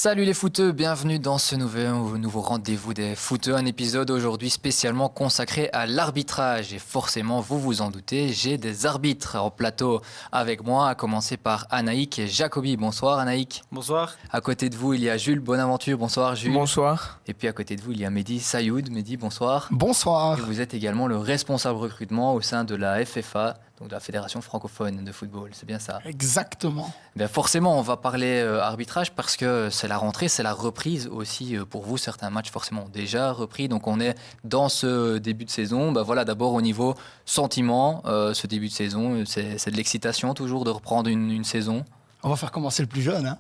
Salut les footeux, bienvenue dans ce nouveau rendez-vous des footeux, un épisode aujourd'hui spécialement consacré à l'arbitrage. Et forcément, vous vous en doutez, j'ai des arbitres en plateau avec moi, à commencer par Anaïk et Jacobi. Bonsoir Anaïk. Bonsoir. À côté de vous, il y a Jules Bonaventure. Bonsoir Jules. Bonsoir. Et puis à côté de vous, il y a Mehdi Sayoud. Mehdi, bonsoir. Bonsoir. Et vous êtes également le responsable recrutement au sein de la FFA, donc de la Fédération francophone de football. C'est bien ça? Exactement. Bien forcément, on va parler arbitrage parce que c'est la rentrée, c'est la reprise aussi pour vous. Certains matchs forcément ont déjà repris, donc on est dans ce début de saison. Voilà, d'abord au niveau sentiment, ce début de saison, c'est de l'excitation toujours de reprendre une saison. On va faire commencer le plus jeune. Hein.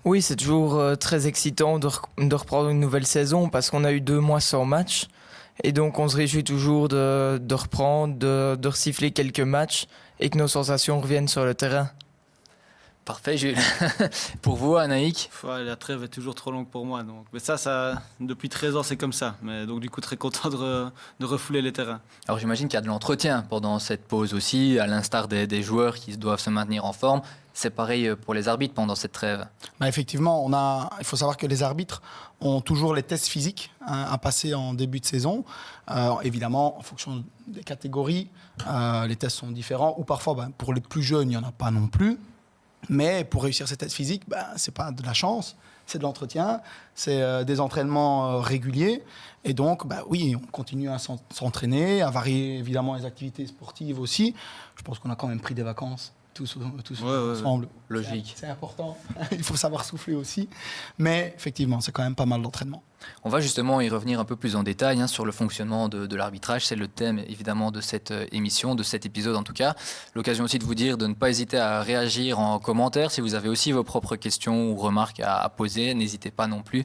Oui, c'est toujours très excitant de reprendre une nouvelle saison parce qu'on a eu 2 mois sans match. Et donc on se réjouit toujours de reprendre, de resiffler quelques matchs et que nos sensations reviennent sur le terrain. Parfait, Jules. Pour vous, Anaïk? La trêve est toujours trop longue pour moi. Donc. Mais ça, depuis 13 ans, c'est comme ça. Mais donc, du coup, très content de refouler les terrains. Alors, j'imagine qu'il y a de l'entretien pendant cette pause aussi, à l'instar des joueurs qui doivent se maintenir en forme. C'est pareil pour les arbitres pendant cette trêve. Effectivement, il faut savoir que les arbitres ont toujours les tests physiques à passer en début de saison. Évidemment, en fonction des catégories, les tests sont différents. Ou parfois, pour les plus jeunes, il n'y en a pas non plus. Mais pour réussir ces tests physiques, ce n'est pas de la chance, c'est de l'entretien, c'est des entraînements réguliers. Et donc, oui, on continue à s'entraîner, à varier évidemment les activités sportives aussi. Je pense qu'on a quand même pris des vacances tous ensemble. Logique. C'est important, il faut savoir souffler aussi. Mais effectivement, c'est quand même pas mal d'entraînement. On va justement y revenir un peu plus en détail sur le fonctionnement de l'arbitrage. C'est le thème évidemment de cette émission, de cet épisode en tout cas. L'occasion aussi de vous dire de ne pas hésiter à réagir en commentaire. Si vous avez aussi vos propres questions ou remarques à poser, n'hésitez pas non plus.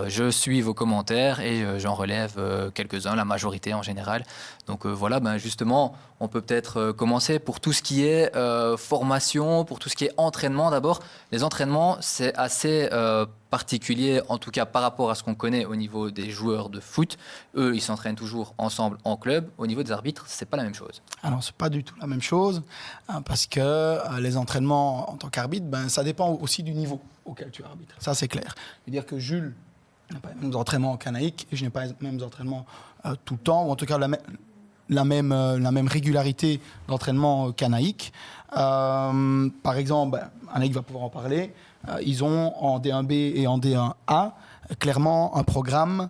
Je suis vos commentaires et j'en relève quelques-uns, la majorité en général. Donc voilà, justement, on peut peut-être commencer pour tout ce qui est formation, pour tout ce qui est entraînement d'abord. Les entraînements, c'est assez particulier, en tout cas par rapport à ce qu'on connaît au niveau des joueurs de foot. Eux, ils s'entraînent toujours ensemble en club. Au niveau des arbitres, c'est pas la même chose. Alors, c'est pas du tout la même chose, parce que les entraînements en tant qu'arbitre, ça dépend aussi du niveau auquel tu arbitres. Ça, c'est clair. Je veux dire que Jules n'a pas les mêmes entraînements qu'Anaïk, et je n'ai pas les mêmes entraînements tout le temps, ou en tout cas la même régularité d'entraînement qu'Anaïk. Par exemple, Anaïk va pouvoir en parler. Ils ont en D1B et en D1A clairement un programme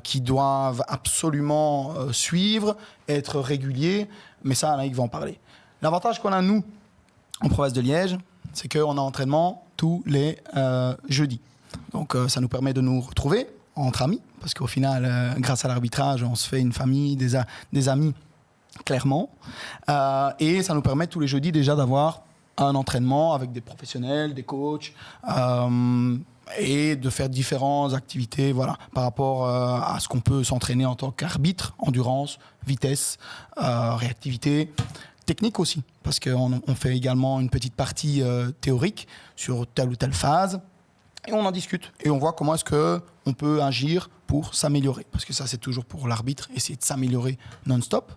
qu'ils doivent absolument suivre, être régulier. Mais ça, Anaïk va en parler. L'avantage qu'on a, nous, en province de Liège, c'est qu'on a entraînement tous les jeudis. Donc, ça nous permet de nous retrouver entre amis, parce qu'au final, grâce à l'arbitrage, on se fait une famille, des amis, clairement. Et ça nous permet tous les jeudis déjà d'avoir un entraînement avec des professionnels, des coachs, et de faire différentes activités par rapport à ce qu'on peut s'entraîner en tant qu'arbitre, endurance, vitesse, réactivité, technique aussi, parce qu'on fait également une petite partie théorique sur telle ou telle phase. Et on en discute et on voit comment est-ce qu'on peut agir pour s'améliorer. Parce que ça, c'est toujours pour l'arbitre, essayer de s'améliorer non-stop.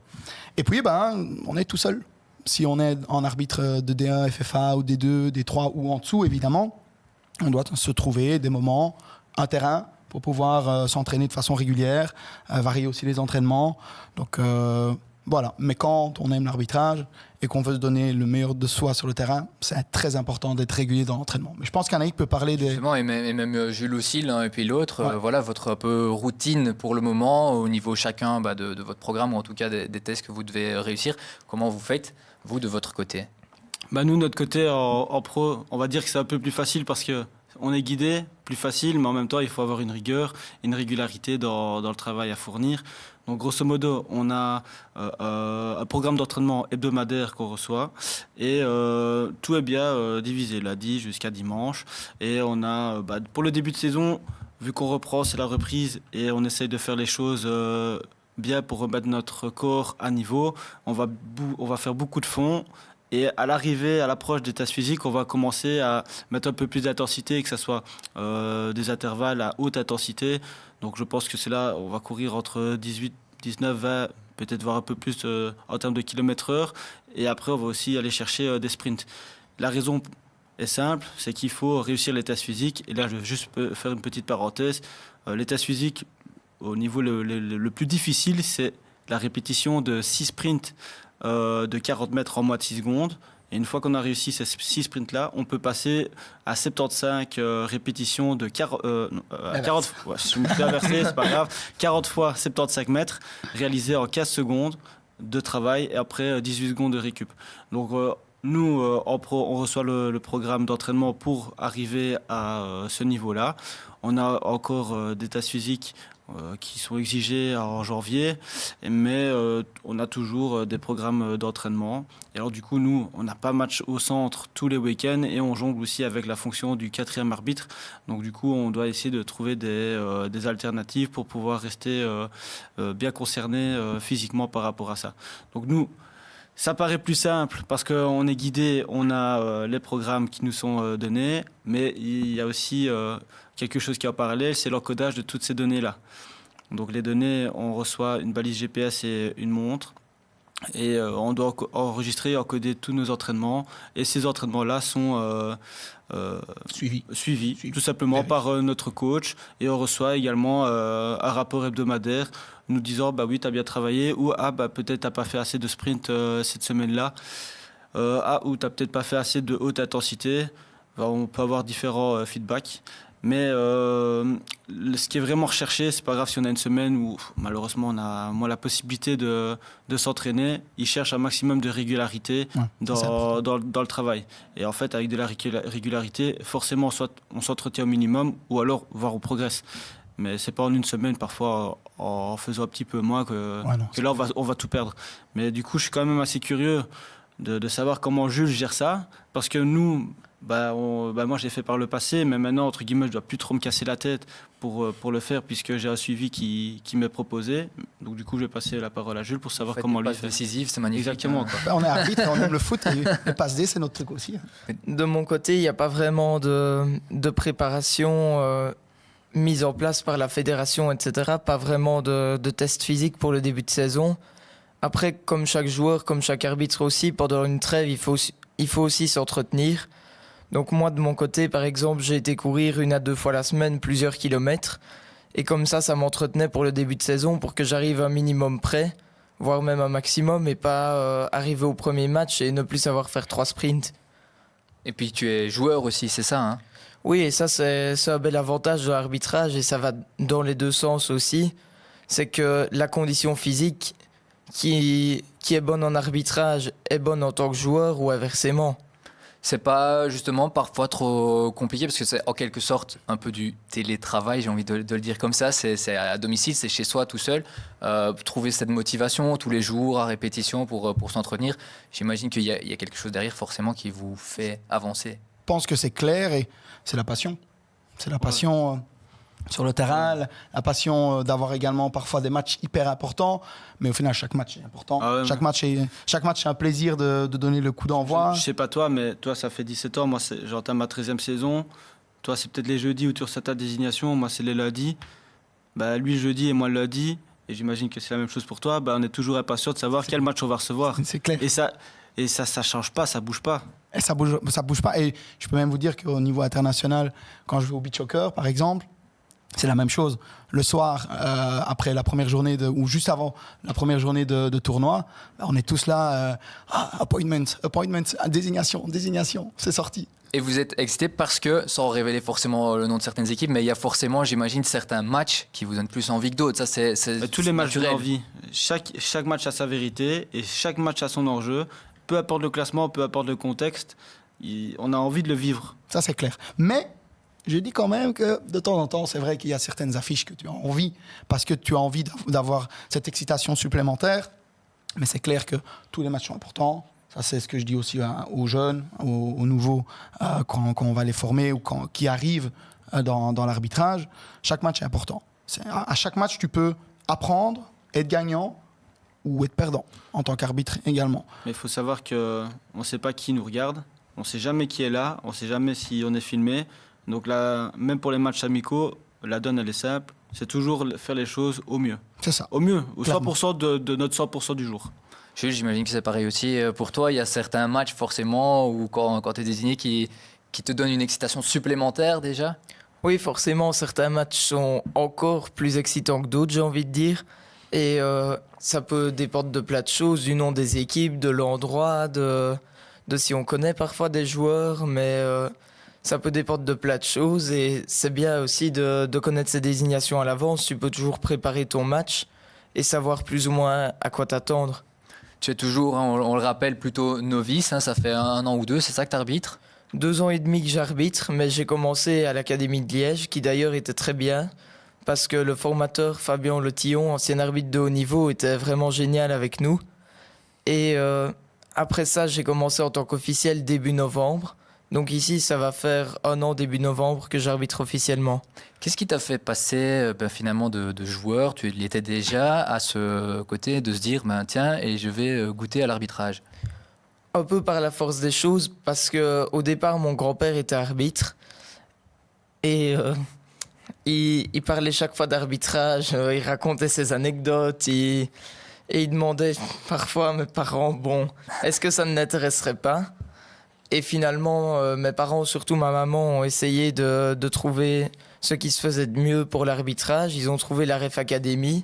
Et puis, on est tout seul. Si on est en arbitre de D1, FFA ou D2, D3 ou en dessous, évidemment, on doit se trouver des moments, un terrain pour pouvoir s'entraîner de façon régulière, varier aussi les entraînements. Donc, voilà. Mais quand on aime l'arbitrage et qu'on veut se donner le meilleur de soi sur le terrain, c'est très important d'être régulier dans l'entraînement. Mais je pense qu'Anaïk peut parler des... Justement, et même Jules aussi, l'un et puis l'autre. Ouais. Voilà votre un peu routine pour le moment, au niveau chacun de votre programme, ou en tout cas des tests que vous devez réussir. Comment vous faites, vous, de votre côté? Nous, notre côté en pro, on va dire que c'est un peu plus facile parce qu'on est guidé, plus facile, mais en même temps, il faut avoir une rigueur, une régularité dans le travail à fournir. Donc, grosso modo, on a un programme d'entraînement hebdomadaire qu'on reçoit et tout est bien divisé, lundi jusqu'à dimanche. Et on a, pour le début de saison, vu qu'on reprend, c'est la reprise et on essaye de faire les choses bien pour remettre notre corps à niveau. On va faire beaucoup de fonds. Et à l'arrivée, à l'approche des tests physiques, on va commencer à mettre un peu plus d'intensité, que ce soit des intervalles à haute intensité. Donc je pense que c'est là, on va courir entre 18, 19, 20, peut-être voir un peu plus en termes de kilomètres heure. Et après, on va aussi aller chercher des sprints. La raison est simple, c'est qu'il faut réussir les tests physiques. Et là, je vais juste faire une petite parenthèse. Les tests physiques, au niveau le plus difficile, c'est la répétition de 6 sprints de 40 mètres en moins de 6 secondes. Et une fois qu'on a réussi ces 6 sprints-là, on peut passer à 75 répétitions de 40 fois. Je me suis inversé, c'est pas grave. 40 fois 75 mètres, réalisés en 15 secondes de travail et après 18 secondes de récup. Donc, nous, en pro, on reçoit le programme d'entraînement pour arriver à ce niveau-là. On a encore des tests physiques qui sont exigés en janvier, mais on a toujours des programmes d'entraînement. Et alors du coup, nous, on n'a pas match au centre tous les week-ends et on jongle aussi avec la fonction du 4e arbitre. Donc du coup, on doit essayer de trouver des alternatives pour pouvoir rester bien concerné physiquement par rapport à ça. Donc nous, ça paraît plus simple parce qu'on est guidé, on a les programmes qui nous sont donnés, mais il y a aussi quelque chose qui est en parallèle, c'est l'encodage de toutes ces données-là. Donc les données, on reçoit une balise GPS et une montre, et on doit enregistrer et encoder tous nos entraînements, et ces entraînements-là sont suivis tout simplement par notre coach, et on reçoit également un rapport hebdomadaire nous disant bah oui, tu as bien travaillé, ou ah bah peut-être t'as pas fait assez de sprint cette semaine-là, ou t'as peut-être pas fait assez de haute intensité. Enfin, on peut avoir différents feedbacks, mais ce qui est vraiment recherché, c'est pas grave si on a une semaine où malheureusement on a moins la possibilité de s'entraîner. Ils cherchent un maximum de régularité dans le travail, et en fait avec de la régularité, forcément soit on s'entretient au minimum, ou alors voire on progresse. Mais c'est pas en une semaine, parfois en faisant un petit peu moins que là on va tout perdre. Mais du coup, je suis quand même assez curieux de savoir comment Jules gère ça, parce que nous, moi j'ai fait par le passé, mais maintenant entre guillemets je dois plus trop me casser la tête pour le faire, puisque j'ai un suivi qui m'est proposé. Donc du coup, je vais passer la parole à Jules pour savoir comment lui fait. Décisive, c'est magnifique. Exactement. On est arbitre, on aime le foot, et le passe D, c'est notre truc aussi. De mon côté, il n'y a pas vraiment de préparation mise en place par la fédération, etc. Pas vraiment de tests physiques pour le début de saison. Après, comme chaque joueur, comme chaque arbitre aussi, pendant une trêve, il faut aussi s'entretenir. Donc moi, de mon côté, par exemple, j'ai été courir 1 à 2 fois la semaine, plusieurs kilomètres. Et comme ça m'entretenait pour le début de saison, pour que j'arrive un minimum près, voire même un maximum, et pas arriver au premier match et ne plus savoir faire 3 sprints. Et puis tu es joueur aussi, c'est ça, hein? Oui, et ça, c'est un bel avantage de l'arbitrage, et ça va dans les deux sens aussi. C'est que la condition physique qui est bonne en arbitrage est bonne en tant que joueur, ou inversement. C'est pas justement parfois trop compliqué, parce que c'est en quelque sorte un peu du télétravail, j'ai envie de le dire comme ça. C'est à domicile, c'est chez soi tout seul. Trouver cette motivation tous les jours à répétition pour s'entretenir, j'imagine qu'il y a quelque chose derrière forcément qui vous fait avancer. Je pense que c'est clair, et c'est la passion. C'est la passion sur le terrain, la passion d'avoir également parfois des matchs hyper importants, mais au final chaque match est important. Chaque match est un plaisir de donner le coup d'envoi. Je sais pas toi, mais toi ça fait 17 ans, moi j'entame ma 13e saison. Toi c'est peut-être les jeudis où tu reçois ta désignation, moi c'est les lundis. Lui le jeudi et moi le lundi, et j'imagine que c'est la même chose pour toi. On est toujours impatient de savoir quel match on va recevoir. C'est clair. Et ça change pas, ça bouge pas. Et ça bouge pas. Et je peux même vous dire qu'au niveau international, quand je vais au beach soccer par exemple, c'est la même chose. Le soir, après la première journée ou juste avant la première journée de tournoi, on est tous là, appointment, désignation, c'est sorti. Et vous êtes excité parce que, sans révéler forcément le nom de certaines équipes, mais il y a forcément, j'imagine, certains matchs qui vous donnent plus envie que d'autres. Ça, c'est tous les matchs naturel. donnent envie. Chaque match a sa vérité, et chaque match a son enjeu. Peu importe le classement, peu importe le contexte, on a envie de le vivre. Ça, c'est clair. Mais je dis quand même que de temps en temps, c'est vrai qu'il y a certaines affiches que tu as envie, parce que tu as envie d'avoir cette excitation supplémentaire. Mais c'est clair que tous les matchs sont importants. Ça, c'est ce que je dis aussi aux jeunes, aux nouveaux, quand on va les former, ou qui arrivent dans l'arbitrage. Chaque match est important. À chaque match, tu peux apprendre, être gagnant ou être perdant, en tant qu'arbitre également. Mais il faut savoir qu'on ne sait pas qui nous regarde, on ne sait jamais qui est là, on ne sait jamais si on est filmé. Donc là, même pour les matchs amicaux, la donne, elle est simple. C'est toujours faire les choses au mieux. C'est ça. Au mieux, au 100% de notre 100% du jour. J'imagine que c'est pareil aussi pour toi. Il y a certains matchs forcément où quand tu es désigné qui qui te donne une excitation supplémentaire déjà? Oui, forcément, certains matchs sont encore plus excitants que d'autres, j'ai envie de dire. Et ça peut dépendre de plein de choses, du nom des équipes, de l'endroit, de si on connaît parfois des joueurs, mais ça peut dépendre de plein de choses. Et c'est bien aussi de connaître ces désignations à l'avance. Tu peux toujours préparer ton match et savoir plus ou moins à quoi t'attendre. Tu es toujours, hein, on le rappelle, plutôt novice, hein, ça fait 1 an ou 2, c'est ça que tu arbitres? 2 ans et demi que j'arbitre, mais j'ai commencé à l'Académie de Liège, qui d'ailleurs était très bien, parce que le formateur Fabien Letillon, ancien arbitre de haut niveau, était vraiment génial avec nous. Et après ça, j'ai commencé en tant qu'officiel début novembre. Donc ici, ça va faire 1 an début novembre que j'arbitre officiellement. Qu'est-ce qui t'a fait passer finalement de joueur, tu l'étais déjà, à ce côté de se dire, tiens, et je vais goûter à l'arbitrage? Un peu par la force des choses, parce que au départ, mon grand-père était arbitre. Et il parlait chaque fois d'arbitrage, il racontait ses anecdotes, et il demandait parfois à mes parents, est-ce que ça ne l'intéresserait pas? Et finalement, mes parents, surtout ma maman, ont essayé de trouver ce qui se faisait de mieux pour l'arbitrage. Ils ont trouvé la Ref Academy.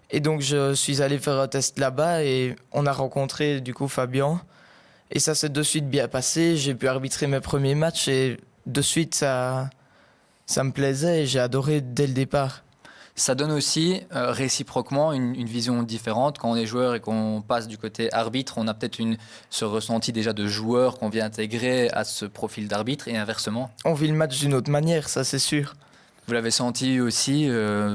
Et donc, je suis allé faire un test là-bas et on a rencontré du coup Fabien. Et ça s'est de suite bien passé. J'ai pu arbitrer mes premiers matchs et de suite, ça me plaisait et j'ai adoré dès le départ. Ça donne aussi réciproquement une vision différente. Quand on est joueur et qu'on passe du côté arbitre, on a peut-être ce ressenti déjà de joueur qu'on vient intégrer à ce profil d'arbitre et inversement. On vit le match d'une autre manière, ça c'est sûr. Vous l'avez senti aussi,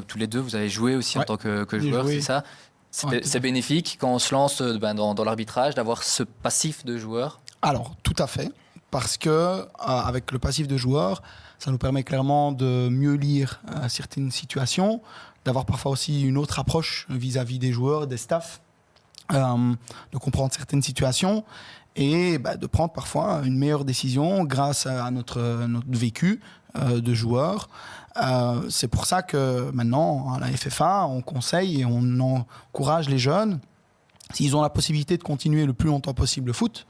tous les deux, vous avez joué aussi en tant que joueur, c'est ça? C'est bénéfique quand on se lance dans l'arbitrage d'avoir ce passif de joueur? Alors, tout à fait. Parce que avec le passif de joueur, ça nous permet clairement de mieux lire certaines situations, d'avoir parfois aussi une autre approche vis-à-vis des joueurs, des staffs, de comprendre certaines situations et de prendre parfois une meilleure décision grâce à notre vécu de joueur. C'est pour ça que maintenant, à la FFA, on conseille et on encourage les jeunes, s'ils ont la possibilité de continuer le plus longtemps possible le foot,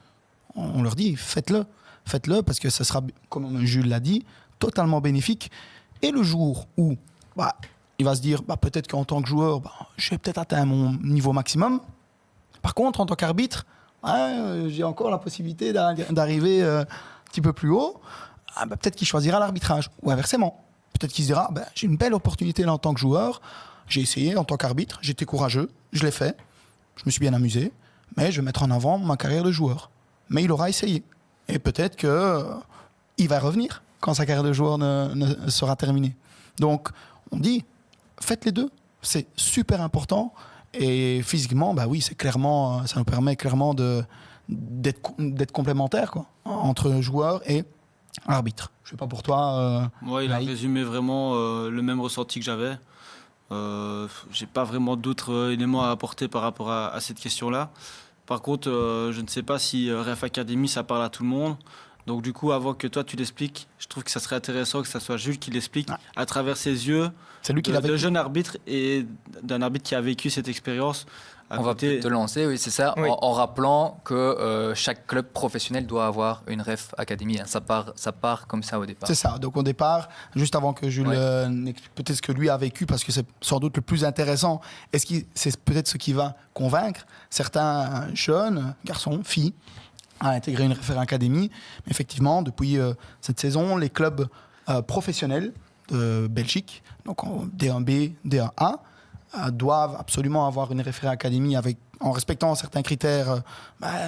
on leur dit faites-le. Faites-le parce que ça sera, comme Jules l'a dit, totalement bénéfique. Et le jour où il va se dire peut-être qu'en tant que joueur, j'ai peut-être atteint mon niveau maximum. Par contre, en tant qu'arbitre, j'ai encore la possibilité d'arriver un petit peu plus haut. Peut-être qu'il choisira l'arbitrage. Ou inversement. Peut-être qu'il se dira j'ai une belle opportunité là en tant que joueur. J'ai essayé en tant qu'arbitre. J'étais courageux. Je l'ai fait. Je me suis bien amusé. Mais je vais mettre en avant ma carrière de joueur. Mais il aura essayé. Et peut-être qu'il va revenir quand sa carrière de joueur ne sera terminée. Donc, on dit, faites les deux. C'est super important. Et physiquement, oui, c'est clairement, ça nous permet clairement d'être complémentaires entre joueur et arbitre. Je ne sais pas pour toi. Moi, il a résumé vraiment le même ressenti que j'avais. J'ai pas vraiment d'autres éléments à apporter par rapport à cette question-là. Par contre, je ne sais pas si Ref Academy, ça parle à tout le monde. Donc du coup, avant que toi tu l'expliques, je trouve que ça serait intéressant que ça soit Jules qui l'explique à travers ses yeux de jeune arbitre et d'un arbitre qui a vécu cette expérience. On va peut-être te lancer, oui, c'est ça, oui. En rappelant que chaque club professionnel doit avoir une Ref Academy. Hein. Ça part comme ça au départ. C'est ça. Donc au départ, juste avant que Jules n'explique peut-être ce que lui a vécu, parce que c'est sans doute le plus intéressant, c'est peut-être ce qui va convaincre certains jeunes, garçons, filles, à intégrer une Ref Academy. Mais effectivement, depuis cette saison, les clubs professionnels de Belgique, donc en D1B, D1A, doivent absolument avoir une Ref Academy en respectant certains critères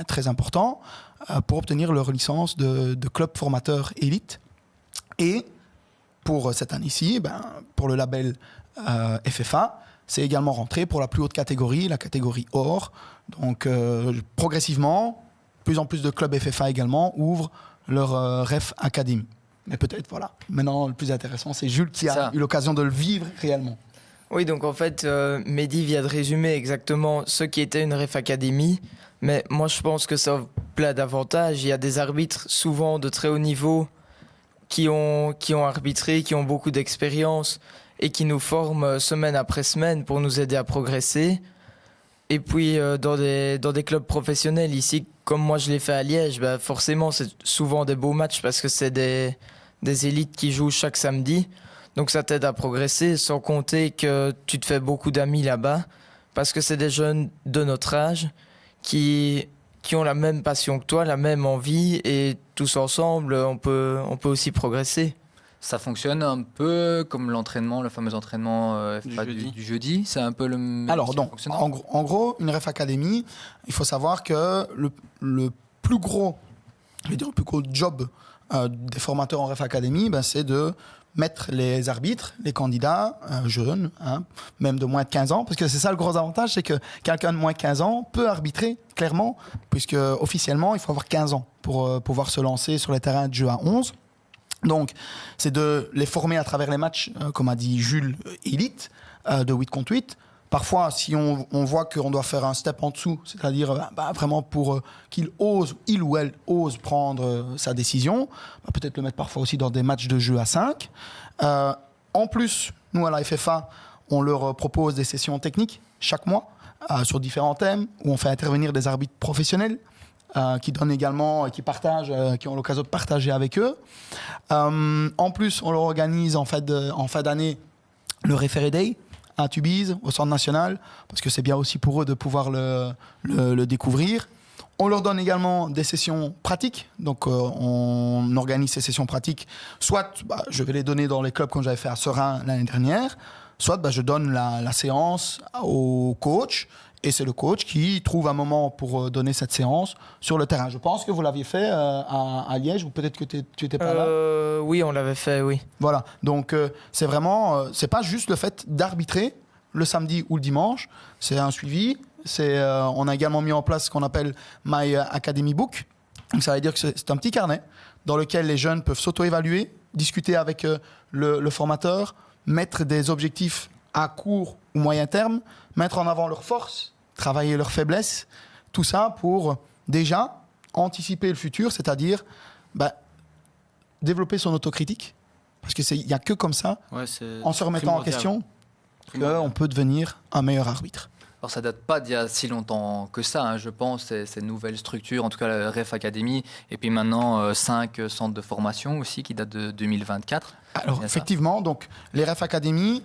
très importants pour obtenir leur licence de club formateur élite. Et pour cette année-ci, pour le label FFA, c'est également rentré pour la plus haute catégorie, la catégorie or. Donc progressivement, plus en plus de clubs FFA également ouvrent leur Ref Academy. Mais peut-être, maintenant le plus intéressant, c'est Jules qui a eu l'occasion de le vivre réellement. Oui, donc en fait, Mehdi vient de résumer exactement ce qui était une Ref Academy. Mais moi, je pense que ça a plein d'avantages. Il y a des arbitres, souvent de très haut niveau, qui ont arbitré, qui ont beaucoup d'expérience et qui nous forment semaine après semaine pour nous aider à progresser. Et puis dans des clubs professionnels ici, comme moi je l'ai fait à Liège, bah, forcément c'est souvent des beaux matchs parce que c'est des élites qui jouent chaque samedi. Donc ça t'aide à progresser, sans compter que tu te fais beaucoup d'amis là-bas parce que c'est des jeunes de notre âge qui ont la même passion que toi, la même envie, et tous ensemble on peut aussi progresser. Ça fonctionne un peu comme l'entraînement, le fameux entraînement FA du jeudi. C'est un peu le même Alors, style donc, fonctionnement. en gros, une Ref Academy, il faut savoir que le plus gros, je vais dire, le plus gros job des formateurs en Ref Academy, ben, c'est de mettre les arbitres, les candidats jeunes, hein, même de moins de 15 ans, parce que c'est ça le gros avantage, c'est que quelqu'un de moins de 15 ans peut arbitrer, clairement, puisque officiellement, il faut avoir 15 ans pour pouvoir se lancer sur les terrains de jeu à 11. Donc, c'est de les former à travers les matchs, comme a dit Jules, élite, de 8 contre 8. Parfois, si on voit qu'on doit faire un step en dessous, c'est-à-dire vraiment pour qu'il ou elle ose prendre sa décision, peut-être le mettre parfois aussi dans des matchs de jeu à 5. En plus, nous, à la FFA, on leur propose des sessions techniques chaque mois sur différents thèmes, où on fait intervenir des arbitres professionnels, qui donnent également, qui partagent, qui ont l'occasion de partager avec eux. En plus, on leur organise en fin d'année le Referee Day à Tubize, au Centre National, parce que c'est bien aussi pour eux de pouvoir le découvrir. On leur donne également des sessions pratiques. Donc, on organise ces sessions pratiques. Soit, je vais les donner dans les clubs comme j'avais fait à Serein l'année dernière, soit je donne la séance au coach. Et c'est le coach qui trouve un moment pour donner cette séance sur le terrain. Je pense que vous l'aviez fait à Liège, ou peut-être que tu n'étais pas là. Oui, on l'avait fait, oui. Voilà, donc c'est vraiment, c'est pas juste le fait d'arbitrer le samedi ou le dimanche, c'est un suivi. On a également mis en place ce qu'on appelle My Academy Book. Donc ça veut dire que c'est un petit carnet dans lequel les jeunes peuvent s'auto-évaluer, discuter avec le formateur, mettre des objectifs à court ou moyen terme, mettre en avant leurs forces, travailler leurs faiblesses, tout ça pour déjà anticiper le futur, c'est-à-dire développer son autocritique, parce qu'il n'y a que comme ça, en se remettant en question, qu'on peut devenir un meilleur arbitre. Alors ça date pas d'il y a si longtemps que ça, hein, je pense, ces nouvelles structures, en tout cas la Ref Academy, et puis maintenant 5 centres de formation aussi qui datent de 2024. Alors effectivement, donc les Ref Academy,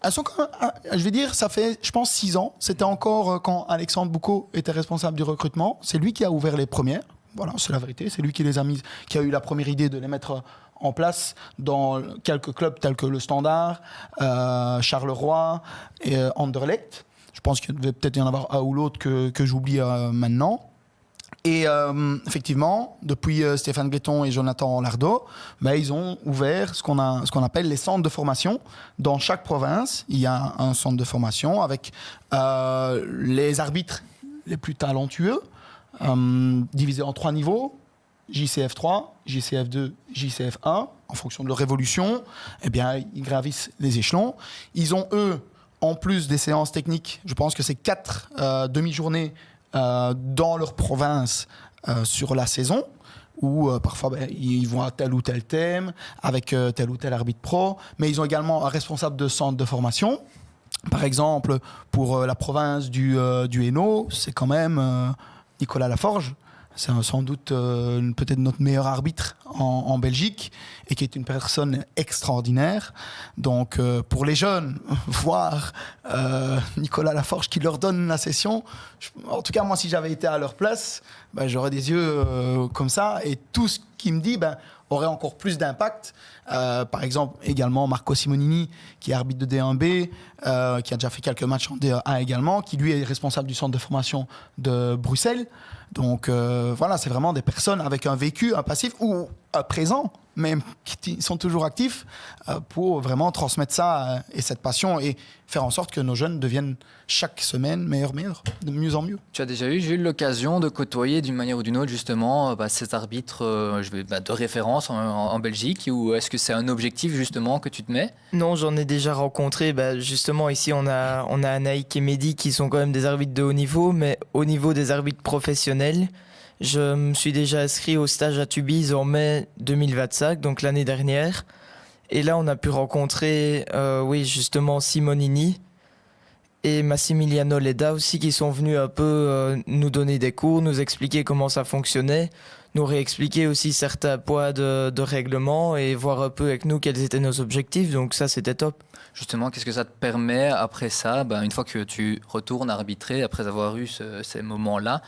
elles sont quand même, je vais dire, ça fait, je pense, 6 ans. C'était encore quand Alexandre Boucaud était responsable du recrutement. C'est lui qui a ouvert les premières. Voilà, c'est la vérité. C'est lui qui les a mises, qui a eu la première idée de les mettre en place dans quelques clubs tels que le Standard, Charleroi et Anderlecht. Je pense qu'il devait peut-être y en avoir un ou l'autre que j'oublie maintenant. Et effectivement, depuis Stéphane Guetton et Jonathan Lardot, ils ont ouvert ce qu'on appelle les centres de formation. Dans chaque province, il y a un centre de formation avec les arbitres les plus talentueux, divisés en 3 niveaux, JCF 3, JCF 2, JCF 1. En fonction de leur évolution, ils gravissent les échelons. Ils ont, eux, en plus des séances techniques, je pense que c'est 4 demi-journées dans leur province sur la saison, où parfois ils vont à tel ou tel thème, avec tel ou tel arbitre pro, mais ils ont également un responsable de centre de formation. Par exemple, pour la province du Hainaut, c'est quand même Nicolas Laforge. C'est sans doute peut-être notre meilleur arbitre en Belgique, et qui est une personne extraordinaire. Donc pour les jeunes, voir Nicolas Laforge qui leur donne la session, en tout cas moi si j'avais été à leur place, j'aurais des yeux comme ça, et tout ce qu'il me dit aurait encore plus d'impact. Par exemple, également Marco Simonini, qui est arbitre de D1B, qui a déjà fait quelques matchs en D1 également, qui lui est responsable du centre de formation de Bruxelles. Donc voilà, c'est vraiment des personnes avec un vécu, un passif ou un présent, mais qui sont toujours actifs pour vraiment transmettre ça et cette passion, et faire en sorte que nos jeunes deviennent chaque semaine meilleurs, de mieux en mieux. Tu as déjà eu l'occasion de côtoyer d'une manière ou d'une autre justement ces arbitres de référence en Belgique, ou est-ce que c'est un objectif justement que tu te mets? Non, j'en ai déjà rencontré. Justement, ici, on a Anaïk et Mehdi qui sont quand même des arbitres de haut niveau, mais au niveau des arbitres professionnels, je me suis déjà inscrit au stage à Tubize en mai 2025, donc l'année dernière. Et là, on a pu rencontrer, justement, Simonini. et Massimiliano Leda aussi qui sont venus un peu nous donner des cours, nous expliquer comment ça fonctionnait, nous réexpliquer aussi certains points de règlement et voir un peu avec nous quels étaient nos objectifs. Donc ça, c'était top. Justement, qu'est-ce que ça te permet après ça, une fois que tu retournes arbitrer, après avoir eu ces moments-là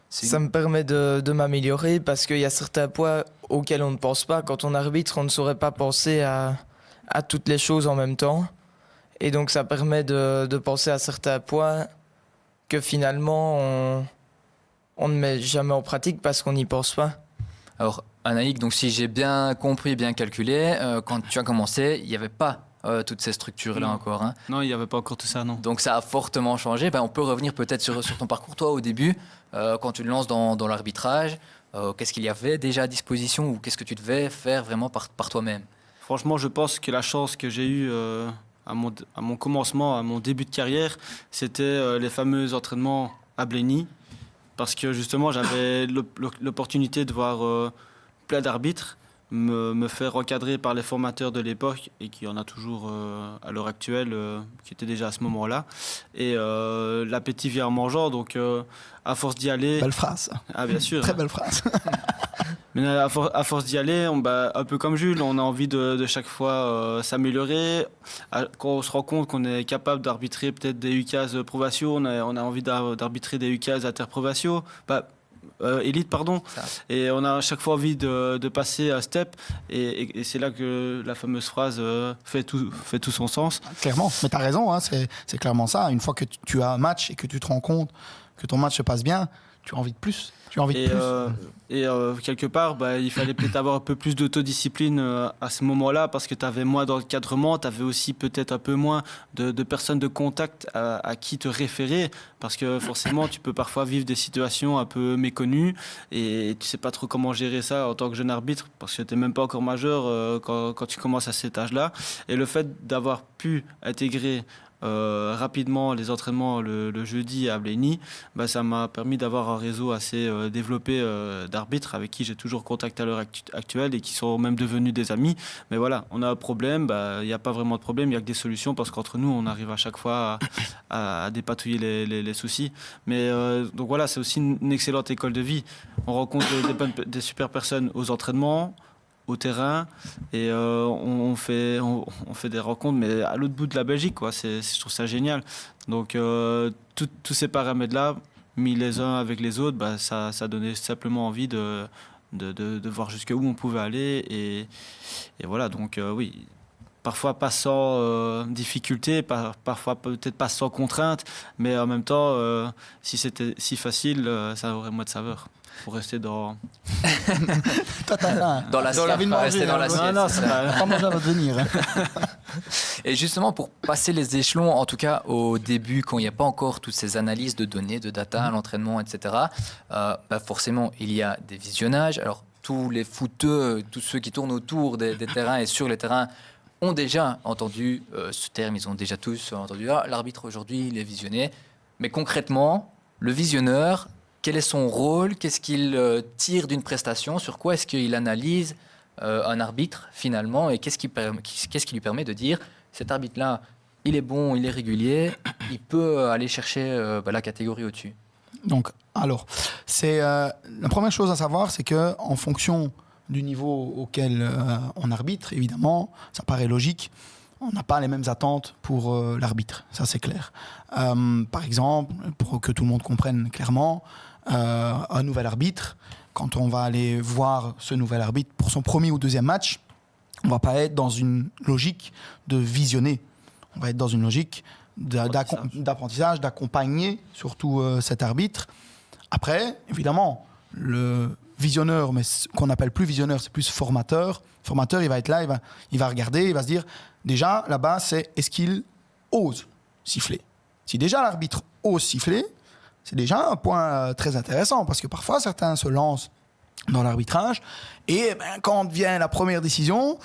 Ça me permet de m'améliorer parce qu'il y a certains points auxquels on ne pense pas. Quand on arbitre, on ne saurait pas penser à toutes les choses en même temps. Et donc ça permet de penser à certains points que finalement on ne met jamais en pratique parce qu'on n'y pense pas. Alors, Anaïk, donc si j'ai bien compris, bien calculé, quand tu as commencé, il n'y avait pas toutes ces structures-là Non. encore. Hein. Non, il n'y avait pas encore tout ça, non. Donc ça a fortement changé. On peut revenir peut-être sur ton parcours, toi, au début, quand tu te lances dans l'arbitrage. Qu'est-ce qu'il y avait déjà à disposition ou qu'est-ce que tu devais faire vraiment par toi-même? Franchement, je pense que la chance que j'ai eue à mon commencement, à mon début de carrière, c'était les fameux entraînements à Blény. Parce que justement, j'avais l'opportunité de voir plein d'arbitres me faire encadrer par les formateurs de l'époque et qui en a toujours à l'heure actuelle, qui était déjà à ce moment-là. Et l'appétit vient en mangeant, donc à force d'y aller... Belle phrase. Ah, bien sûr. Très belle phrase. Mais à force d'y aller, un peu comme Jules, on a envie de chaque fois s'améliorer. Quand on se rend compte qu'on est capable d'arbitrer peut-être des UCAS provinciaux, on a envie d'arbitrer des UCAS interprovinciaux, élite, pardon. Ça. Et on a à chaque fois envie de passer à step. Et c'est là que la fameuse phrase fait tout son sens. Clairement, mais tu as raison, hein, c'est clairement ça. Une fois que tu as un match et que tu te rends compte que ton match se passe bien, tu as envie de plus. Quelque part, il fallait peut-être avoir un peu plus d'autodiscipline à ce moment-là parce que tu avais moins d'encadrement, tu avais aussi peut-être un peu moins de personnes de contact à qui te référer parce que forcément, tu peux parfois vivre des situations un peu méconnues et tu sais pas trop comment gérer ça en tant que jeune arbitre parce que tu n'es même pas encore majeur quand tu commences à cet âge-là. Et le fait d'avoir pu intégrer rapidement les entraînements le jeudi à Blény, ça m'a permis d'avoir un réseau assez développé d'arbitres avec qui j'ai toujours contact à l'heure actuelle et qui sont même devenus des amis. Mais voilà, on a un problème, il n'y a pas vraiment de problème, il n'y a que des solutions parce qu'entre nous, on arrive à chaque fois à dépatouiller les soucis. Mais donc voilà, c'est aussi une excellente école de vie. On rencontre des super personnes aux entraînements, au terrain et on fait des rencontres mais à l'autre bout de la Belgique quoi. Je trouve ça génial, donc tous ces paramètres là mis les uns avec les autres, ça donnait simplement envie de voir jusqu'où on pouvait aller et voilà, donc oui, parfois pas sans difficulté, parfois peut-être pas sans contrainte, mais en même temps si c'était si facile ça aurait moins de saveur. Pour rester dans... Dans la sieste, rester dans la sieste. Non, c'est pas manger à votre venir. Et justement, pour passer les échelons, en tout cas au début, quand il n'y a pas encore toutes ces analyses de données, de data, l'entraînement, etc., forcément, il y a des visionnages. Alors, tous les footeux, tous ceux qui tournent autour des terrains et sur les terrains ont déjà entendu ce terme, ils ont déjà tous entendu « l'arbitre aujourd'hui, il est visionné ». Mais concrètement, le visionneur... Quel est son rôle? Qu'est-ce qu'il tire d'une prestation? Sur quoi est-ce qu'il analyse un arbitre finalement? Et qu'est-ce qui lui permet de dire cet arbitre-là, il est bon, il est régulier, il peut aller chercher la catégorie au-dessus? Donc, alors, la première chose à savoir, c'est que en fonction du niveau auquel on arbitre, évidemment, ça paraît logique. On n'a pas les mêmes attentes pour l'arbitre, ça c'est clair. Par exemple, pour que tout le monde comprenne clairement, un nouvel arbitre, quand on va aller voir ce nouvel arbitre pour son premier ou deuxième match, on ne va pas être dans une logique de visionner. On va être dans une logique d'apprentissage, d'accompagner surtout cet arbitre. Après, évidemment, le visionneur, mais qu'on n'appelle plus visionneur, c'est plus formateur. Formateur, il va être là, il va regarder, il va se dire, déjà, là-bas, c'est est-ce qu'il ose siffler? Si déjà l'arbitre ose siffler, c'est déjà un point très intéressant, parce que parfois, certains se lancent dans l'arbitrage, et quand vient la première décision,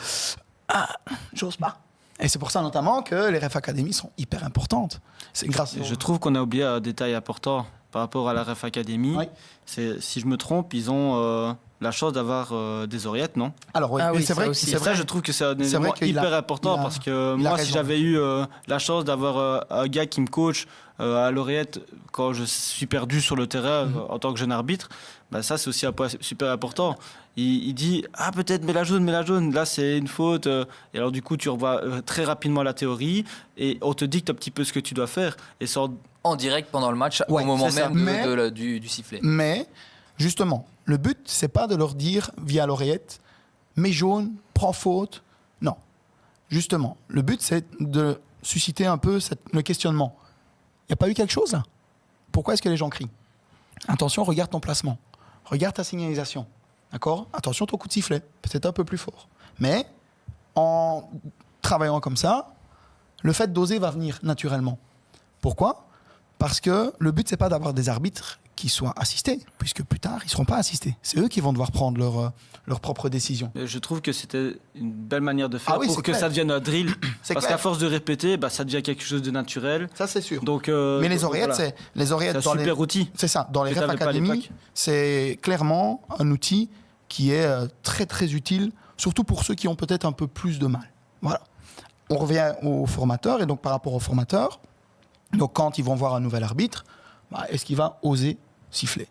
j'ose pas. Et c'est pour ça notamment que les Ref Academy sont hyper importantes. Je trouve qu'on a oublié un détail important par rapport à la Ref Academy. Oui. Si je me trompe, ils ont la chance d'avoir des oreillettes, non? Alors oui, Ah oui, c'est ça vrai, aussi. c'est Ça, vrai. je trouve que c'est un C'est élément vrai qu'il hyper a- important il a- parce que il a moi, si raison. j'avais eu la chance d'avoir un gars qui me coach à l'oreillette quand je suis perdu sur le terrain en tant que jeune arbitre, bah, ça, c'est aussi un point super important. Il dit peut-être mets la jaune, là c'est une faute. Et alors du coup, tu revois très rapidement la théorie et on te dicte un petit peu ce que tu dois faire. Et sans... En direct pendant le match, Ouais, au moment c'est ça. même Mais- du sifflet. Mais, justement, le but, c'est pas de leur dire via l'oreillette, mets jaune, prends faute. Non. Justement, le but, c'est de susciter un peu le questionnement. Il n'y a pas eu quelque chose là? Pourquoi est-ce que les gens crient? Attention, regarde ton placement. Regarde ta signalisation. D'accord? Attention, ton coup de sifflet. Peut-être un peu plus fort. Mais, en travaillant comme ça, le fait d'oser va venir naturellement. Pourquoi? Parce que le but, c'est pas d'avoir des arbitres qui soient assistés, puisque plus tard, ils ne seront pas assistés. C'est eux qui vont devoir prendre leur propre décision. Je trouve que c'était une belle manière de faire Ah oui, pour c'est que clair. ça devienne un drill. C'est Parce clair. qu'à force de répéter, ça devient quelque chose de naturel. Ça, c'est sûr. Donc, Mais les oreillettes, voilà. les oreillettes C'est un dans les... super outil. C'est ça, dans les Que Ref t'avais pas à Academy, l'époque. c'est clairement un outil qui est très très utile, surtout pour ceux qui ont peut-être un peu plus de mal. Voilà. On revient aux formateurs, et donc par rapport aux formateurs, donc quand ils vont voir un nouvel arbitre, est-ce qu'il va oser siffler?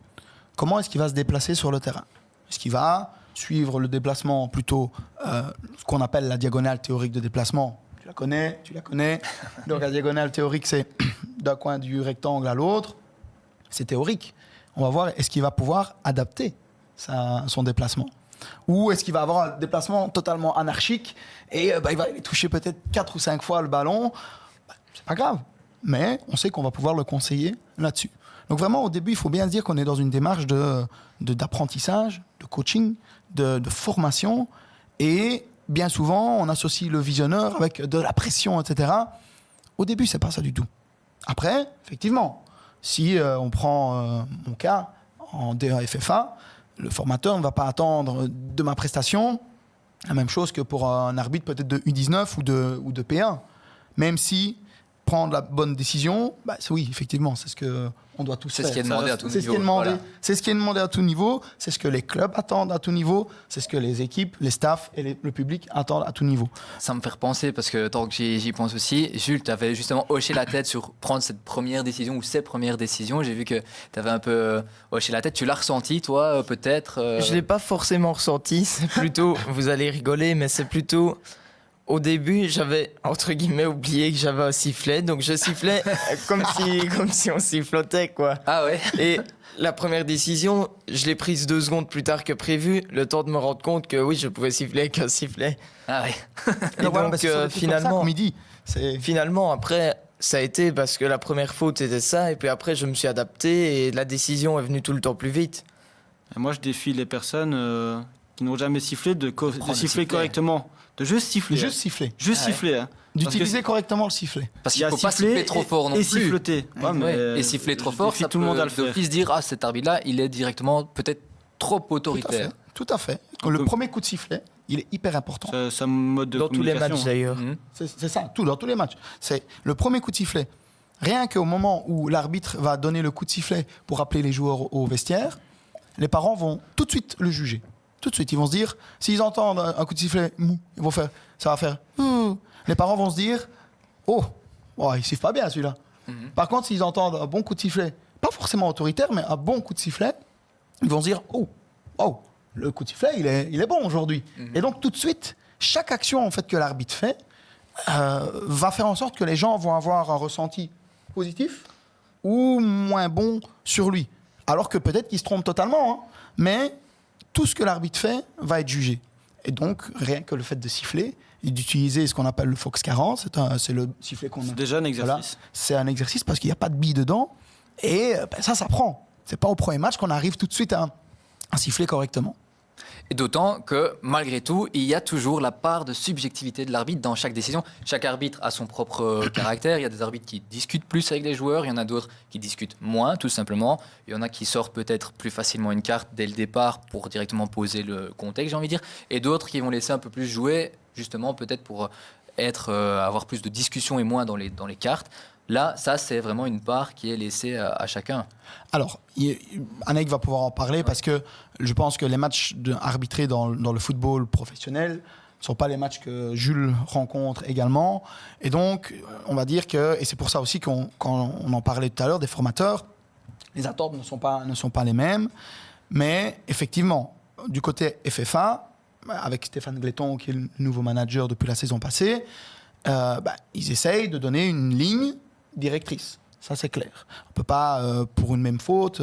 Comment est-ce qu'il va se déplacer sur le terrain? Est-ce qu'il va suivre le déplacement plutôt, ce qu'on appelle la diagonale théorique de déplacement? Tu la connais. Donc la diagonale théorique, c'est d'un coin du rectangle à l'autre. C'est théorique. On va voir, est-ce qu'il va pouvoir adapter son déplacement? Ou est-ce qu'il va avoir un déplacement totalement anarchique et il va aller toucher peut-être 4 ou 5 fois le ballon? C'est pas grave. Mais on sait qu'on va pouvoir le conseiller là-dessus. Donc vraiment, au début, il faut bien se dire qu'on est dans une démarche d'apprentissage, de coaching, de formation. Et bien souvent, on associe le visionneur avec de la pression, etc. Au début, c'est pas ça du tout. Après, effectivement, si on prend mon cas en DEFFA, le formateur ne va pas attendre de ma prestation la même chose que pour un arbitre peut-être de U19 ou de P1. Même si prendre la bonne décision, oui, effectivement, c'est ce qu'on doit tous C'est faire. ce qui est demandé à tout C'est ce qui niveau. est demandé. Voilà. C'est ce qui est demandé à tout niveau. C'est ce que les clubs attendent à tout niveau. C'est ce que les équipes, les staffs et le public attendent à tout niveau. Ça me fait repenser parce que tant que j'y pense aussi, Jules, tu avais justement hoché la tête sur prendre cette première décision ou ces premières décisions. J'ai vu que tu avais un peu hoché la tête. Tu l'as ressenti, toi, peut-être Je l'ai pas forcément ressenti, c'est plutôt, vous allez rigoler, mais c'est plutôt, au début, j'avais, entre guillemets, oublié que j'avais un sifflet, donc je sifflais comme si on sifflotait, quoi. Ah ouais. Et la première décision, je l'ai prise 2 secondes plus tard que prévu, le temps de me rendre compte que oui, je pouvais siffler avec un sifflet. Ah ouais. Et Alors voilà, donc, c'est comme ça, finalement, comme il dit, c'est finalement, après, ça a été parce que la première faute c'était ça, et puis après, je me suis adapté, et la décision est venue tout le temps plus vite. Et moi, je défie les personnes qui n'ont jamais sifflé de prendre le siffler sifflet. correctement. De juste siffler. juste siffler. Juste Ah ouais. siffler. Hein. D'utiliser correctement le sifflet. Parce Il y qu'il a ne faut pas siffler siffler trop fort non et plus. siffloter. Ouais, mais, Ouais. Et siffler trop je fort, défie ça tout le monde à le faire. d'office dire cet arbitre-là, il est directement peut-être trop autoritaire. Tout à fait. Le premier coup de sifflet, il est hyper important. C'est un mode de Dans tous les matchs communication. d'ailleurs. Mhm. C'est ça, dans tous les matchs. C'est le premier coup de sifflet. Rien qu'au moment où l'arbitre va donner le coup de sifflet pour appeler les joueurs au vestiaire, les parents vont tout de suite le juger. Tout de suite, ils vont se dire, s'ils entendent un coup de sifflet mou, ils vont faire, ça va faire. Les parents vont se dire, oh, il siffle pas bien celui-là. Mhm. Par contre, s'ils entendent un bon coup de sifflet, pas forcément autoritaire, mais un bon coup de sifflet, ils vont se dire, oh, le coup de sifflet, il est bon aujourd'hui. Et donc tout de suite, chaque action en fait que l'arbitre fait va faire en sorte que les gens vont avoir un ressenti positif ou moins bon sur lui. Alors que peut-être qu'il se trompe totalement, hein, mais tout ce que l'arbitre fait va être jugé. Et donc, rien que le fait de siffler et d'utiliser ce qu'on appelle le Fox 40, c'est le sifflet qu'on a. C'est déjà un exercice. Voilà. C'est un exercice parce qu'il n'y a pas de bille dedans. Et ça prend. C'est pas au premier match qu'on arrive tout de suite à siffler correctement. Et d'autant que, malgré tout, il y a toujours la part de subjectivité de l'arbitre dans chaque décision. Chaque arbitre a son propre caractère. Il y a des arbitres qui discutent plus avec les joueurs. Il y en a d'autres qui discutent moins, tout simplement. Il y en a qui sortent peut-être plus facilement une carte dès le départ pour directement poser le contexte, j'ai envie de dire. Et d'autres qui vont laisser un peu plus jouer, justement, peut-être pour avoir plus de discussions et moins dans les cartes. Là, ça, c'est vraiment une part qui est laissée à chacun. Alors, Anaïk va pouvoir en parler parce que je pense que les matchs arbitrés dans le football professionnel ne sont pas les matchs que Jules rencontre également. Et donc, on va dire que, et c'est pour ça aussi quand on en parlait tout à l'heure, des formateurs, les attentes ne sont pas les mêmes. Mais effectivement, du côté FFA, avec Stéphane Gletton, qui est le nouveau manager depuis la saison passée, ils essayent de donner une ligne directrice. Ça, c'est clair. On ne peut pas, pour une même faute,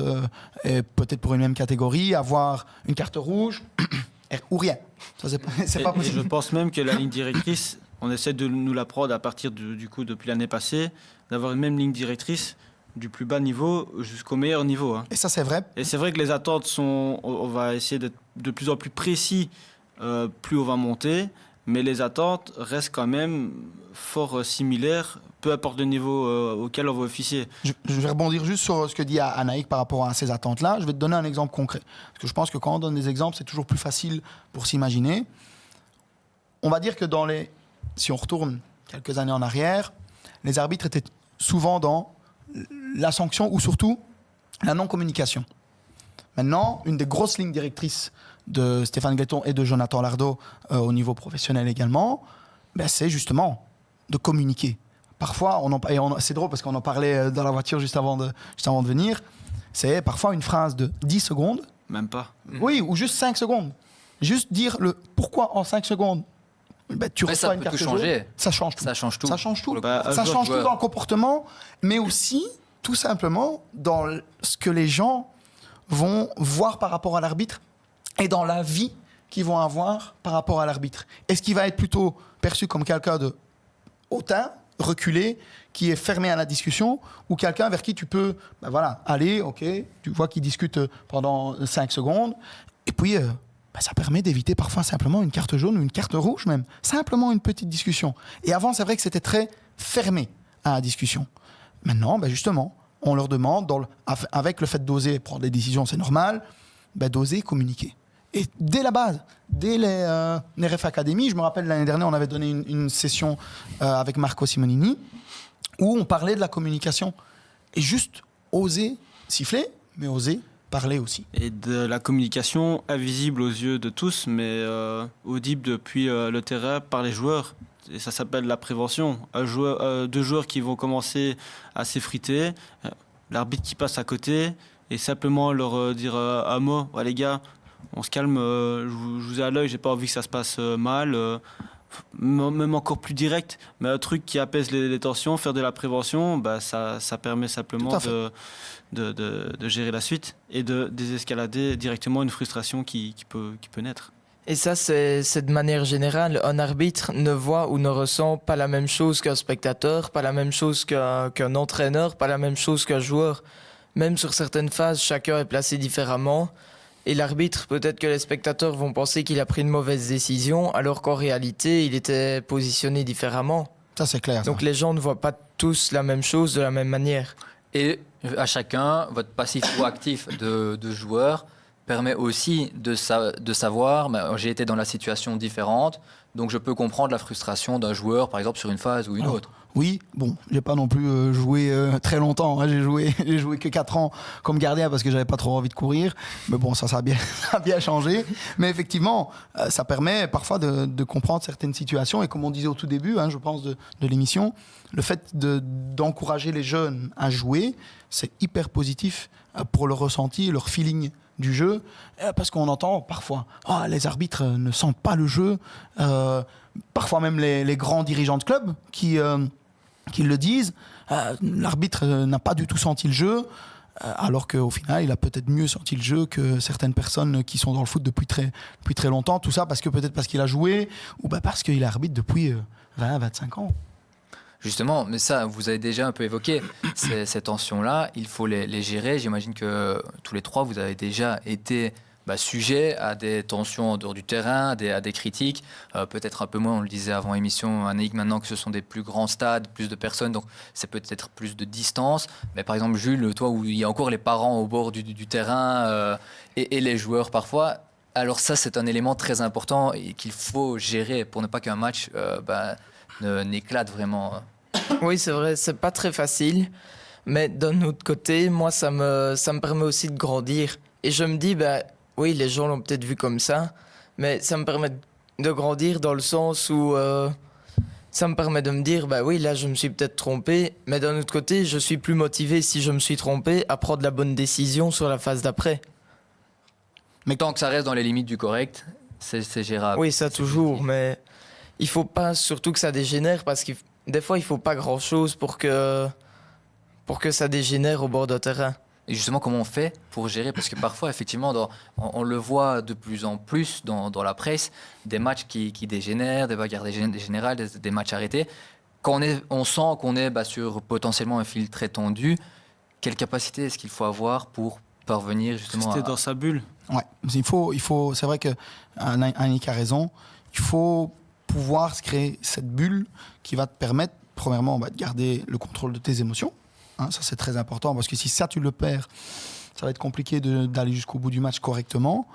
et peut-être pour une même catégorie, avoir une carte rouge ou rien. Ça, c'est pas possible. Et je pense même que la ligne directrice, on essaie de nous la prendre à partir du coup, depuis l'année passée, d'avoir une même ligne directrice du plus bas niveau jusqu'au meilleur niveau. Hein. Et ça, c'est vrai. Et c'est vrai que les attentes sont... On va essayer d'être de plus en plus précis, plus on va monter, mais les attentes restent quand même fort similaires, peu importe le niveau auquel on va officier. Je vais rebondir juste sur ce que dit Anaïk par rapport à ces attentes-là. Je vais te donner un exemple concret. Parce que je pense que quand on donne des exemples, c'est toujours plus facile pour s'imaginer. On va dire que si on retourne quelques années en arrière, les arbitres étaient souvent dans la sanction ou surtout la non-communication. Maintenant, une des grosses lignes directrices de Stéphane Gletton et de Jonathan Lardo au niveau professionnel également, c'est justement de communiquer. Parfois, c'est drôle parce qu'on en parlait dans la voiture juste avant de venir, c'est parfois une phrase de 10 secondes. Même pas. Oui, ou juste 5 secondes. Juste dire le pourquoi en 5 secondes. Tu reçois une carte jaune. Ça change tout. Ça change tout. Ça change tout. Bah, Ça change tout dans le comportement, mais aussi, tout simplement, dans ce que les gens vont voir par rapport à l'arbitre et dans la vie qu'ils vont avoir par rapport à l'arbitre. Est-ce qu'il va être plutôt perçu comme quelqu'un de hautain, reculé, qui est fermé à la discussion, ou quelqu'un vers qui tu peux aller, ok, tu vois qu'il discute pendant 5 secondes, et puis ça permet d'éviter parfois simplement une carte jaune ou une carte rouge même. Simplement une petite discussion. Et avant, c'est vrai que c'était très fermé à la discussion. Maintenant, justement, on leur demande, avec le fait d'oser prendre des décisions, c'est normal, d'oser communiquer. Et dès la base, dès les RF Academy, je me rappelle l'année dernière, on avait donné une session avec Marco Simonini où on parlait de la communication. Et juste oser siffler, mais oser parler aussi. Et de la communication invisible aux yeux de tous, mais audible depuis le terrain par les joueurs. Et ça s'appelle la prévention. Deux joueurs qui vont commencer à s'effriter, l'arbitre qui passe à côté, et simplement leur dire un mot, ouais, les gars, on se calme, je vous ai à l'œil, j'ai pas envie que ça se passe mal. Même encore plus direct, mais un truc qui apaise les tensions, faire de la prévention, ça permet simplement de gérer la suite et de désescalader directement une frustration qui peut naître. Et ça, c'est de manière générale. Un arbitre ne voit ou ne ressent pas la même chose qu'un spectateur, pas la même chose qu'un entraîneur, pas la même chose qu'un joueur. Même sur certaines phases, chacun est placé différemment. Et l'arbitre, peut-être que les spectateurs vont penser qu'il a pris une mauvaise décision, alors qu'en réalité, il était positionné différemment. Ça, c'est clair. Donc les gens ne voient pas tous la même chose de la même manière. Et à chacun, votre passif ou actif de joueur permet aussi de savoir, j'ai été dans la situation différente, donc je peux comprendre la frustration d'un joueur, par exemple, sur une phase ou une autre. Oui, bon, j'ai pas non plus joué très longtemps. Hein. J'ai joué que 4 ans comme gardien parce que j'avais pas trop envie de courir. Mais bon, ça a bien changé. Mais effectivement, ça permet parfois de comprendre certaines situations. Et comme on disait au tout début, je pense, de l'émission, le fait d'encourager les jeunes à jouer, c'est hyper positif pour leur ressenti, leur feeling du jeu, parce qu'on entend parfois les arbitres ne sentent pas le jeu, parfois même les grands dirigeants de club qui le disent, l'arbitre n'a pas du tout senti le jeu, alors qu'au final il a peut-être mieux senti le jeu que certaines personnes qui sont dans le foot depuis très longtemps, tout ça peut-être parce qu'il a joué ou parce qu'il est arbitre depuis 20-25 ans. Justement, mais ça, vous avez déjà un peu évoqué ces tensions-là, il faut les gérer. J'imagine que tous les trois, vous avez déjà été sujets à des tensions en dehors du terrain, à des critiques. Peut-être un peu moins, on le disait avant émission, Anaïk, maintenant que ce sont des plus grands stades, plus de personnes, donc c'est peut-être plus de distance. Mais par exemple, Jules, toi, où il y a encore les parents au bord du terrain et les joueurs parfois, alors ça, c'est un élément très important et qu'il faut gérer pour ne pas qu'un match n'éclate vraiment. Oui, c'est vrai, c'est pas très facile. Mais d'un autre côté, moi, ça me permet aussi de grandir. Et je me dis, bah, oui, les gens l'ont peut-être vu comme ça, mais ça me permet de grandir dans le sens où ça me permet de me dire, bah oui, là, je me suis peut-être trompé, mais d'un autre côté, je suis plus motivé si je me suis trompé à prendre la bonne décision sur la phase d'après. Mais tant que ça reste dans les limites du correct, c'est gérable. Oui, ça C'est toujours, positif. mais il faut pas surtout que ça dégénère parce que des fois, il faut pas grand-chose pour que ça dégénère au bord de terrain. Et justement, comment on fait pour gérer? Parce que parfois, effectivement, on le voit de plus en plus dans la presse, des matchs qui dégénèrent, des bagarres générales, des matchs arrêtés. Quand on sent qu'on est sur potentiellement un fil très tendu, quelle capacité est-ce qu'il faut avoir pour parvenir justement Rester dans sa bulle. Ouais, c'est vrai que Annick a raison. Il faut pouvoir se créer cette bulle qui va te permettre, premièrement, de garder le contrôle de tes émotions. Hein, ça, c'est très important parce que si ça, tu le perds, ça va être compliqué d'aller jusqu'au bout du match correctement.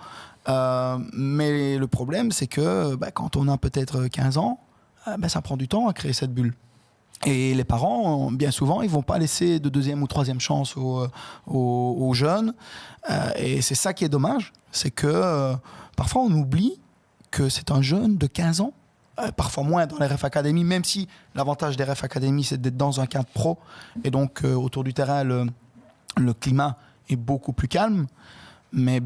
Mais le problème, c'est que quand on a peut-être 15 ans, ça prend du temps à créer cette bulle. Et les parents, bien souvent, ils vont pas laisser de deuxième ou troisième chance aux jeunes. Et c'est ça qui est dommage, c'est que parfois on oublie que c'est un jeune de 15 ans, parfois moins dans les Ref Academy, même si l'avantage des Ref Academy, c'est d'être dans un cadre pro. Et donc, autour du terrain, le climat est beaucoup plus calme. Mais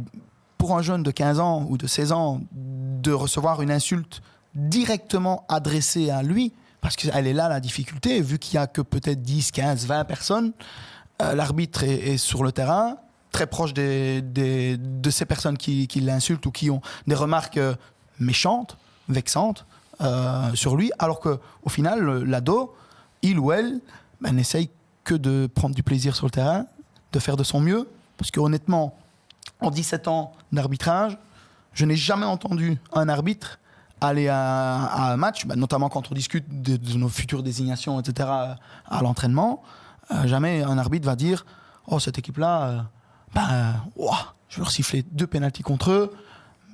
pour un jeune de 15 ans ou de 16 ans, de recevoir une insulte directement adressée à lui, parce qu'elle est là la difficulté, vu qu'il n'y a que peut-être 10, 15, 20 personnes, l'arbitre est sur le terrain, très proche de ces personnes qui l'insultent ou qui ont des remarques méchantes, vexantes sur lui, alors qu'au final, l'ado, il ou elle, n'essaye que de prendre du plaisir sur le terrain, de faire de son mieux, parce que honnêtement, en 17 ans d'arbitrage, je n'ai jamais entendu un arbitre aller à un match, notamment quand on discute de nos futures désignations, etc., à l'entraînement, jamais un arbitre va dire « Oh, cette équipe-là, je vais leur siffler 2 pénaltys contre eux,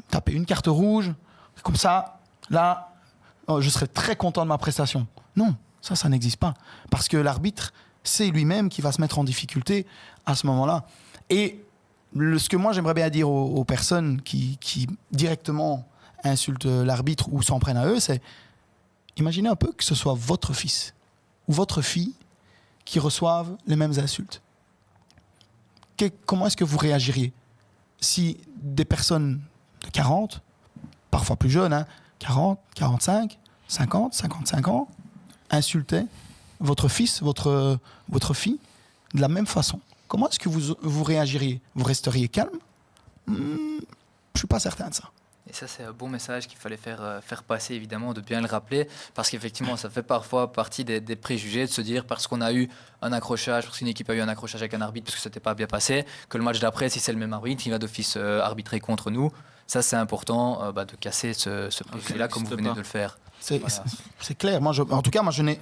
taper une carte rouge, comme ça, là, je serai très content de ma prestation. » Non, ça n'existe pas. Parce que l'arbitre, c'est lui-même qui va se mettre en difficulté à ce moment-là. Et ce que moi, j'aimerais bien dire aux personnes qui directement insultent l'arbitre ou s'en prennent à eux, c'est imaginez un peu que ce soit votre fils ou votre fille qui reçoivent les mêmes insultes. Comment est-ce que vous réagiriez si des personnes de 40, parfois plus jeunes, 40, 45, 50, 55 ans, insultaient votre fils, votre fille de la même façon? Comment est-ce que vous réagiriez? Vous resteriez calme? Je ne suis pas certain de ça. Et ça, c'est un bon message qu'il fallait faire passer, évidemment, de bien le rappeler, parce qu'effectivement, ça fait parfois partie des préjugés de se dire, parce qu'on a eu un accrochage, parce qu'une équipe a eu un accrochage avec un arbitre, parce que ça n'était pas bien passé, que le match d'après, si c'est le même arbitre, il va d'office arbitrer contre nous. Ça, c'est important de casser ce préjugé-là, comme vous venez de le faire. C'est clair. En tout cas, je ne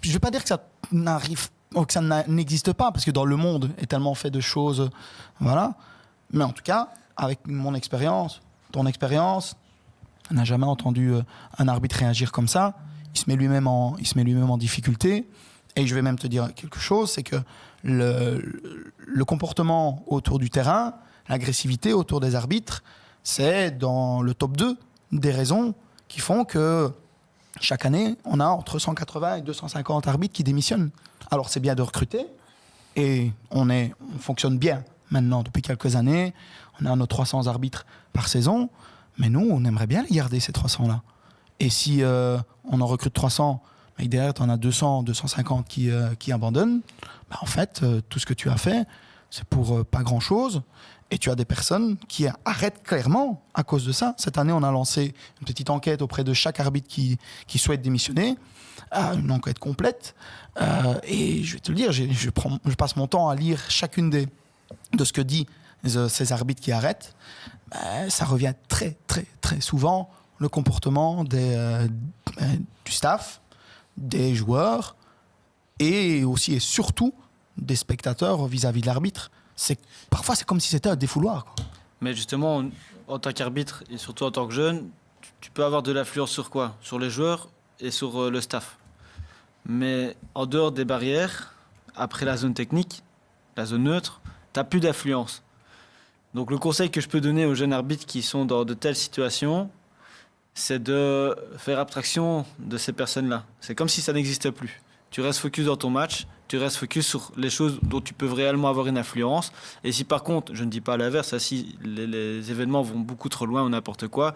vais pas dire que ça n'arrive que ça n'existe pas, parce que dans le monde est tellement fait de choses, voilà. Mais en tout cas, avec mon expérience, ton expérience, on n'a jamais entendu un arbitre réagir comme ça. Il se met lui-même en difficulté. Et je vais même te dire quelque chose, c'est que le comportement autour du terrain, l'agressivité autour des arbitres, c'est dans le top 2 des raisons qui font que chaque année, on a entre 180 et 250 arbitres qui démissionnent. Alors c'est bien de recruter, et on fonctionne bien maintenant depuis quelques années. On a nos 300 arbitres par saison, mais nous, on aimerait bien les garder, ces 300-là. Et si on en recrute 300, mais derrière, tu en as 200, 250 qui abandonnent, en fait, tout ce que tu as fait, c'est pour pas grand-chose. Et tu as des personnes qui arrêtent clairement à cause de ça. Cette année, on a lancé une petite enquête auprès de chaque arbitre qui souhaite démissionner, une enquête complète. Et je vais te le dire, je passe mon temps à lire chacune de ce que disent ces arbitres qui arrêtent. Ça revient très, très, très souvent, le comportement du staff, des joueurs et aussi et surtout des spectateurs vis-à-vis de l'arbitre. Parfois, c'est comme si c'était un défouloir, quoi. Mais justement, en tant qu'arbitre et surtout en tant que jeune, tu peux avoir de l'influence sur quoi? Sur les joueurs et sur le staff. Mais en dehors des barrières, après la zone technique, la zone neutre, tu n'as plus d'influence. Donc le conseil que je peux donner aux jeunes arbitres qui sont dans de telles situations, c'est de faire abstraction de ces personnes-là. C'est comme si ça n'existait plus. Tu restes focus dans ton match, tu restes focus sur les choses dont tu peux réellement avoir une influence. Et si par contre, je ne dis pas l'inverse, si les événements vont beaucoup trop loin ou n'importe quoi,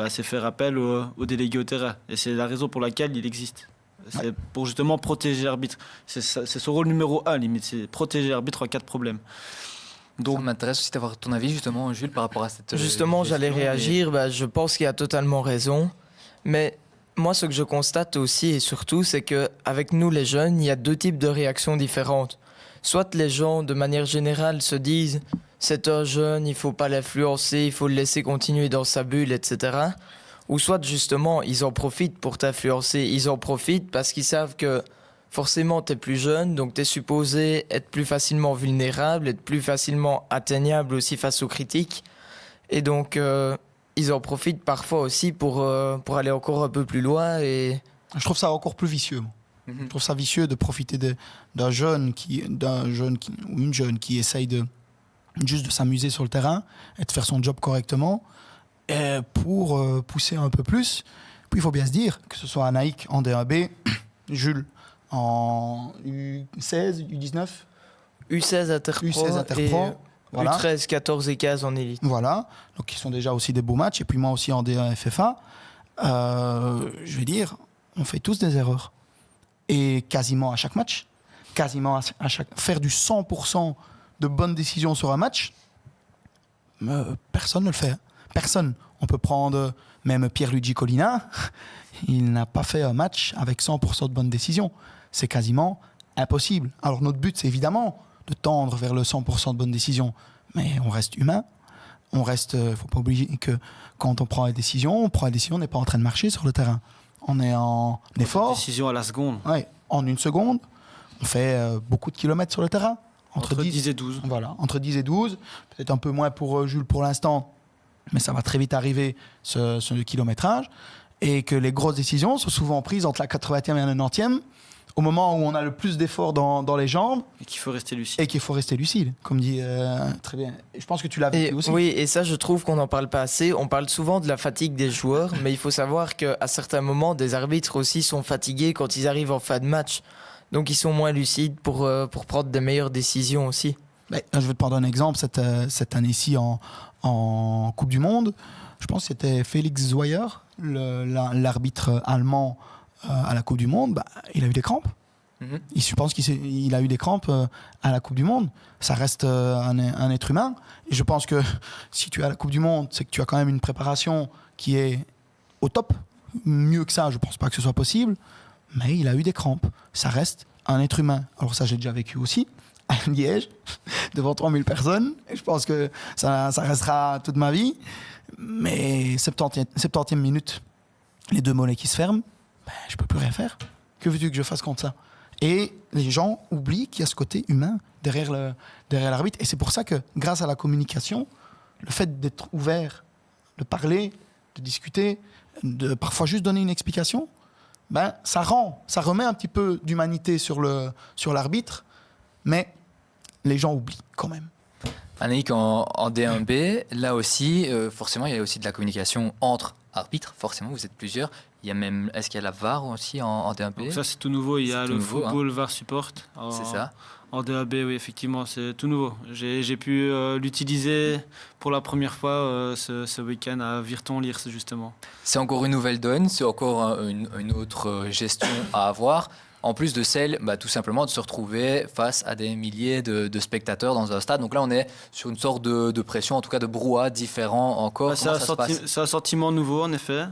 c'est faire appel au délégué au terrain. Et c'est la raison pour laquelle il existe. C'est pour justement protéger l'arbitre. C'est son rôle numéro 1, limite, c'est protéger l'arbitre en cas de problème. Donc, ça m'intéresse aussi d'avoir ton avis, justement, Jules, par rapport à cette... Justement, j'allais réagir. Je pense qu'il a totalement raison. Mais moi, ce que je constate aussi et surtout, c'est qu'avec nous, les jeunes, il y a 2 types de réactions différentes. Soit les gens, de manière générale, se disent « c'est un jeune, il ne faut pas l'influencer, il faut le laisser continuer dans sa bulle, etc. » Ou soit, justement, ils en profitent pour t'influencer. Ils en profitent parce qu'ils savent que forcément, tu es plus jeune, donc tu es supposé être plus facilement vulnérable, être plus facilement atteignable aussi face aux critiques. Et donc, ils en profitent parfois aussi pour aller encore un peu plus loin. Et... Je trouve ça encore plus vicieux. Je trouve ça vicieux de profiter d'un jeune ou une jeune qui essaye juste de s'amuser sur le terrain et de faire son job correctement pour pousser un peu plus. Puis il faut bien se dire, que ce soit Anaïk en D1B, Jules en U16, U19 U16 Interpro et voilà. U13, 14 et 15 en élite. Voilà, donc ils sont déjà aussi des beaux matchs. Et puis moi aussi en D1 FFA, je vais dire, on fait tous des erreurs. Et quasiment à chaque match, faire du 100% de bonnes décisions sur un match, personne ne le fait. Personne. On peut prendre même Pierluigi Collina, il n'a pas fait un match avec 100% de bonnes décisions. C'est quasiment impossible. Alors notre but, c'est évidemment de tendre vers le 100% de bonnes décisions. Mais on reste humain. Il ne faut pas oublier que quand on prend les décisions, on n'est pas en train de marcher sur le terrain. On est en effort. Décision à la seconde. Ouais, en une seconde. On fait beaucoup de kilomètres sur le terrain. Entre 10 et 12. Voilà, entre 10 et 12. Peut-être un peu moins pour Jules pour l'instant. Mais ça va très vite arriver, ce kilométrage. Et que les grosses décisions sont souvent prises entre la 80e et la 90e, au moment où on a le plus d'efforts dans les jambes. Et qu'il faut rester lucide. Comme dit très bien. Et je pense que tu l'as vu aussi. Oui, et ça, je trouve qu'on n'en parle pas assez. On parle souvent de la fatigue des joueurs, mais il faut savoir qu'à certains moments, des arbitres aussi sont fatigués quand ils arrivent en fin de match. Donc, ils sont moins lucides pour prendre des meilleures décisions aussi. Je vais te prendre un exemple. Cette année-ci, en Coupe du Monde, je pense que c'était Félix Zweier, l'arbitre allemand à la Coupe du Monde, il a eu des crampes. Je pense qu'il a eu des crampes à la Coupe du Monde. Ça reste un être humain. Et je pense que si tu es à la Coupe du Monde, c'est que tu as quand même une préparation qui est au top. Mieux que ça, je ne pense pas que ce soit possible. Mais il a eu des crampes. Ça reste un être humain. Alors ça, j'ai déjà vécu aussi à Liège, devant 3000 personnes. Et je pense que ça restera toute ma vie. Mais 70e minute, les 2 mollets qui se ferment, je peux plus rien faire. Que veux-tu que je fasse contre ça? Et les gens oublient qu'il y a ce côté humain derrière l'arbitre. Et c'est pour ça que, grâce à la communication, le fait d'être ouvert, de parler, de discuter, de parfois juste donner une explication, ça remet un petit peu d'humanité sur l'arbitre, mais les gens oublient quand même. Anaïk, en D1B, là aussi, forcément, il y a aussi de la communication entre arbitres. Forcément, vous êtes plusieurs. Est-ce qu'il y a la VAR aussi en D1B? Donc ça, c'est tout nouveau. Il y a le football VAR support. C'est ça. En D1B, oui, effectivement, c'est tout nouveau. J'ai pu l'utiliser pour la première fois ce week-end à Virton-Liers, justement. C'est encore une nouvelle donne, c'est encore une autre gestion à avoir. En plus de celle, tout simplement, de se retrouver face à des milliers de spectateurs dans un stade. Donc là, on est sur une sorte de pression, en tout cas de brouhaha différent encore. C'est un sentiment nouveau, en effet.